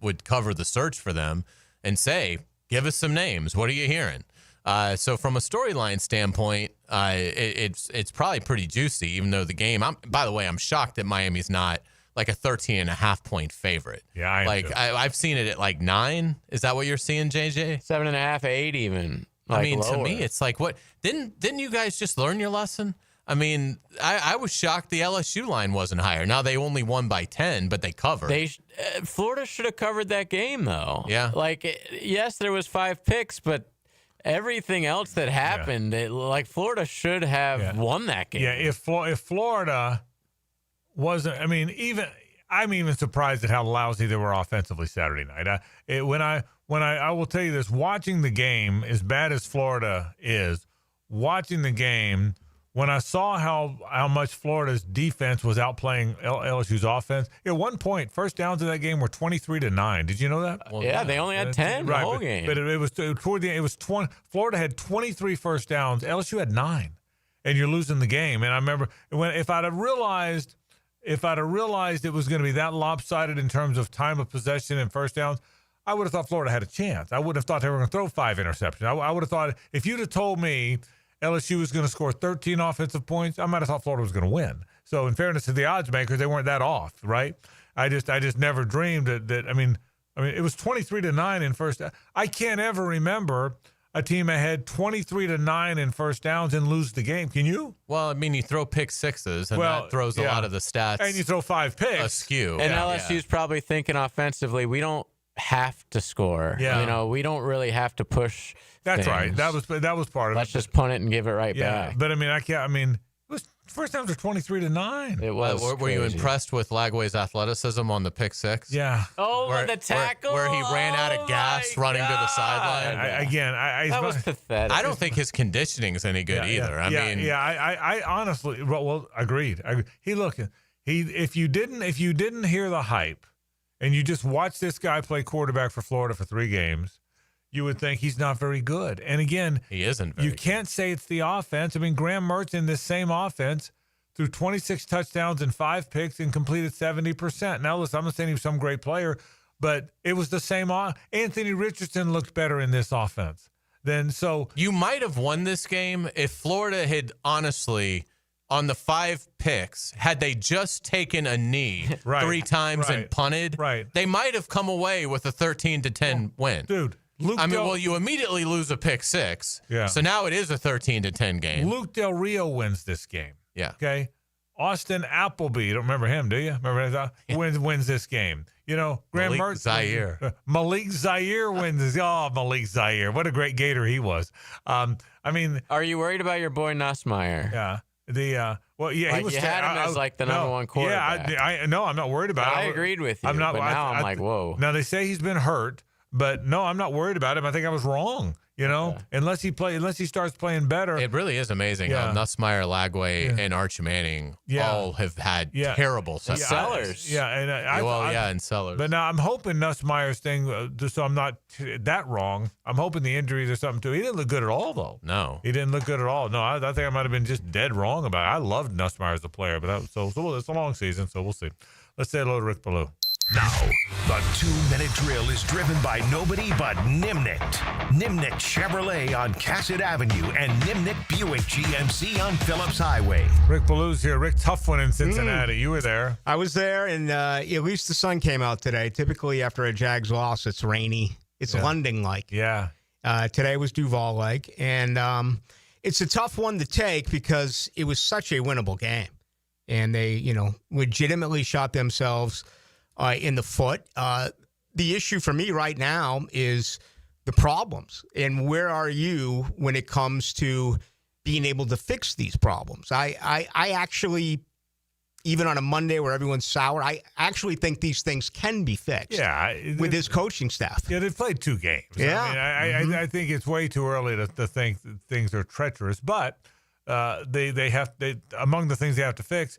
would cover the search for them and say, give us some names. What are you hearing? So from a storyline standpoint, it's probably pretty juicy, even though the game, by the way, I'm shocked that Miami's not like a 13.5-point favorite. Yeah, I've seen it at 9. Is that what you're seeing, JJ? 7.5, 8 even. Lower. To me, it's like, what? Didn't you guys just learn your lesson? I was shocked the LSU line wasn't higher. Now, they only won by 10, but they covered. Florida should have covered that game, though. Yeah. Yes, there was 5 picks, but everything else that happened, Florida should have won that game. Yeah, if Florida wasn't, I'm even surprised at how lousy they were offensively Saturday night. I will tell you this, watching the game, as bad as Florida is, watching the game, when I saw how much Florida's defense was outplaying LSU's offense, at one point, first downs in that game were 23-9. Did you know that? Well, they only had 10 the whole game. But it was toward the end. It was 20. Florida had 23 first downs. LSU had 9, and you're losing the game. And I remember if I'd have realized it was going to be that lopsided in terms of time of possession and first downs, I would have thought Florida had a chance. I would have thought they were going to throw 5 interceptions. I would have thought if you'd have told me LSU was going to score 13 offensive points, I might have thought Florida was going to win. So in fairness to the odds makers, they weren't that off, right? I just never dreamed that. I mean, it was 23-9 in first. I can't ever remember a team ahead 23-9 in first downs and lose the game. Can you? Well, I mean, you throw pick sixes, and that throws a lot of the stats. And you throw 5 picks askew. And LSU's probably thinking offensively, we don't have to score. Yeah. You know, we don't really have to push. That's things. right. That was part of it. Let's just punt it and give it right back. But I mean, it was first downs are 23-9. It was. Were you impressed with Lagway's athleticism on the pick six? Yeah. Oh, the tackle where he ran out of gas running to the sideline. That was pathetic. I don't think his conditioning is any good either. I honestly, well, agreed. If you didn't hear the hype, and you just watch this guy play quarterback for Florida for 3 games, you would think he's not very good. And again, he isn't. You can't say it's the offense. I mean, Graham Mertz in this same offense threw 26 touchdowns and 5 picks and completed 70%. Now, listen, I'm not saying he was some great player, but it was the same. Anthony Richardson looked better in this offense. You might have won this game if Florida had honestly, on the 5 picks, had they just taken a knee 3 times and punted, they might have come away with a 13-10 win. Dude. You immediately lose a pick 6. Yeah. So now it is a 13-10 game. Luke Del Rio wins this game. Yeah. Okay. Austin Appleby, you don't remember him, do you? Remember that? Wins this game. You know, Graham Mertz. Zaire. Malik Zaire wins this. Oh, Malik Zaire. What a great Gator he was. Are you worried about your boy Nussmeier? Yeah. He was. You had him as the number one quarterback. Yeah, no, I'm not worried about it. I agreed with you. I'm like, whoa. Now they say he's been hurt, but no, I'm not worried about him. I think I was wrong. You know, unless he starts playing better. It really is amazing how Nussmeier, Lagway, and Archie Manning all have had terrible seasons. Sellers. And Sellers. But now I'm hoping Nussmeier's thing, just so I'm not that wrong, I'm hoping the injuries or something too. He didn't look good at all, though. No. He didn't look good at all. No, I think I might have been just dead wrong about it. I loved Nussmeier as a player, but so it's a long season, so we'll see. Let's say hello to Rick Ballou. Now, the 2-minute drill is driven by nobody but Nimnicht. Nimnicht Chevrolet on Cassett Avenue and Nimnicht Buick GMC on Phillips Highway. Rick Ballou's here. Rick, tough one in Cincinnati. You were there. I was there, and at least the sun came out today. Typically, after a Jags loss, it's rainy. It's London-like. Yeah. Today was Duval-like, and it's a tough one to take because it was such a winnable game. And they, legitimately shot themselves in the foot. The issue for me right now is the problems. And where are you when it comes to being able to fix these problems? I actually, even on a Monday where everyone's sour, I actually think these things can be fixed with this coaching staff. Yeah, they've played 2 games. Yeah. I think it's way too early to think that things are treacherous. But they among the things they have to fix,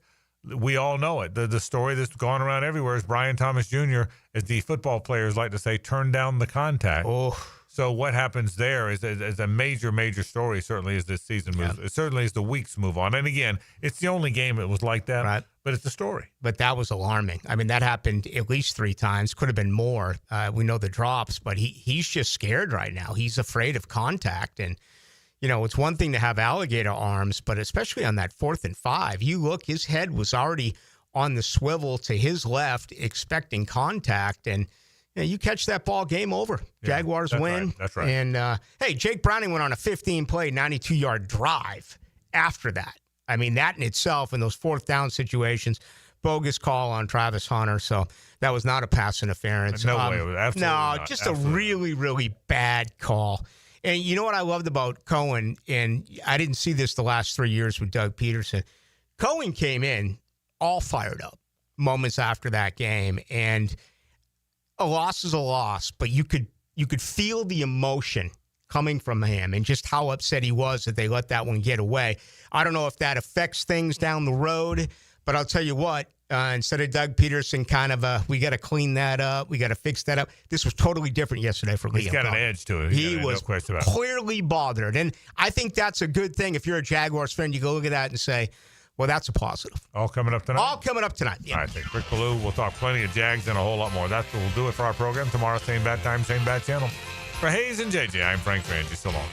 we all know it. The story that's gone around everywhere is Brian Thomas Jr., as the football players like to say, turned down the contact. Oh. So what happens there is a major, major story, certainly as this season moves. It certainly as the weeks move on. And again, it's the only game it was like that, but it's a story. But that was alarming. I mean, that happened at least 3 times. Could have been more. We know the drops, but he's just scared right now. He's afraid of contact. And it's one thing to have alligator arms, but especially on that 4th and 5, you look, his head was already on the swivel to his left, expecting contact, and you catch that ball, game over. Jaguars win. Right. That's right. And, hey, Jake Browning went on a 15-play, 92-yard drive after that. I mean, that in itself, in those 4th down situations, bogus call on Travis Hunter, so that was not a pass interference. No way. Absolutely not. Just a really, really bad call. And you know what I loved about Cohen, and I didn't see this the last 3 years with Doug Peterson. Cohen came in all fired up moments after that game, and a loss is a loss, but you could feel the emotion coming from him and just how upset he was that they let that one get away. I don't know if that affects things down the road, but I'll tell you what, instead of Doug Peterson kind of we got to clean that up, we got to fix that up, this was totally different yesterday for Liam. He's got an edge to it. He was clearly bothered. And I think that's a good thing. If you're a Jaguars fan, you go look at that and say, well, that's a positive. All coming up tonight? All coming up tonight. Yeah. All right, thanks. Rick Ballou. We'll talk plenty of Jags and a whole lot more. That's what we'll do it for our program. Tomorrow, same bad time, same bad channel. For Hayes and JJ, I'm Frank Frangie. So long.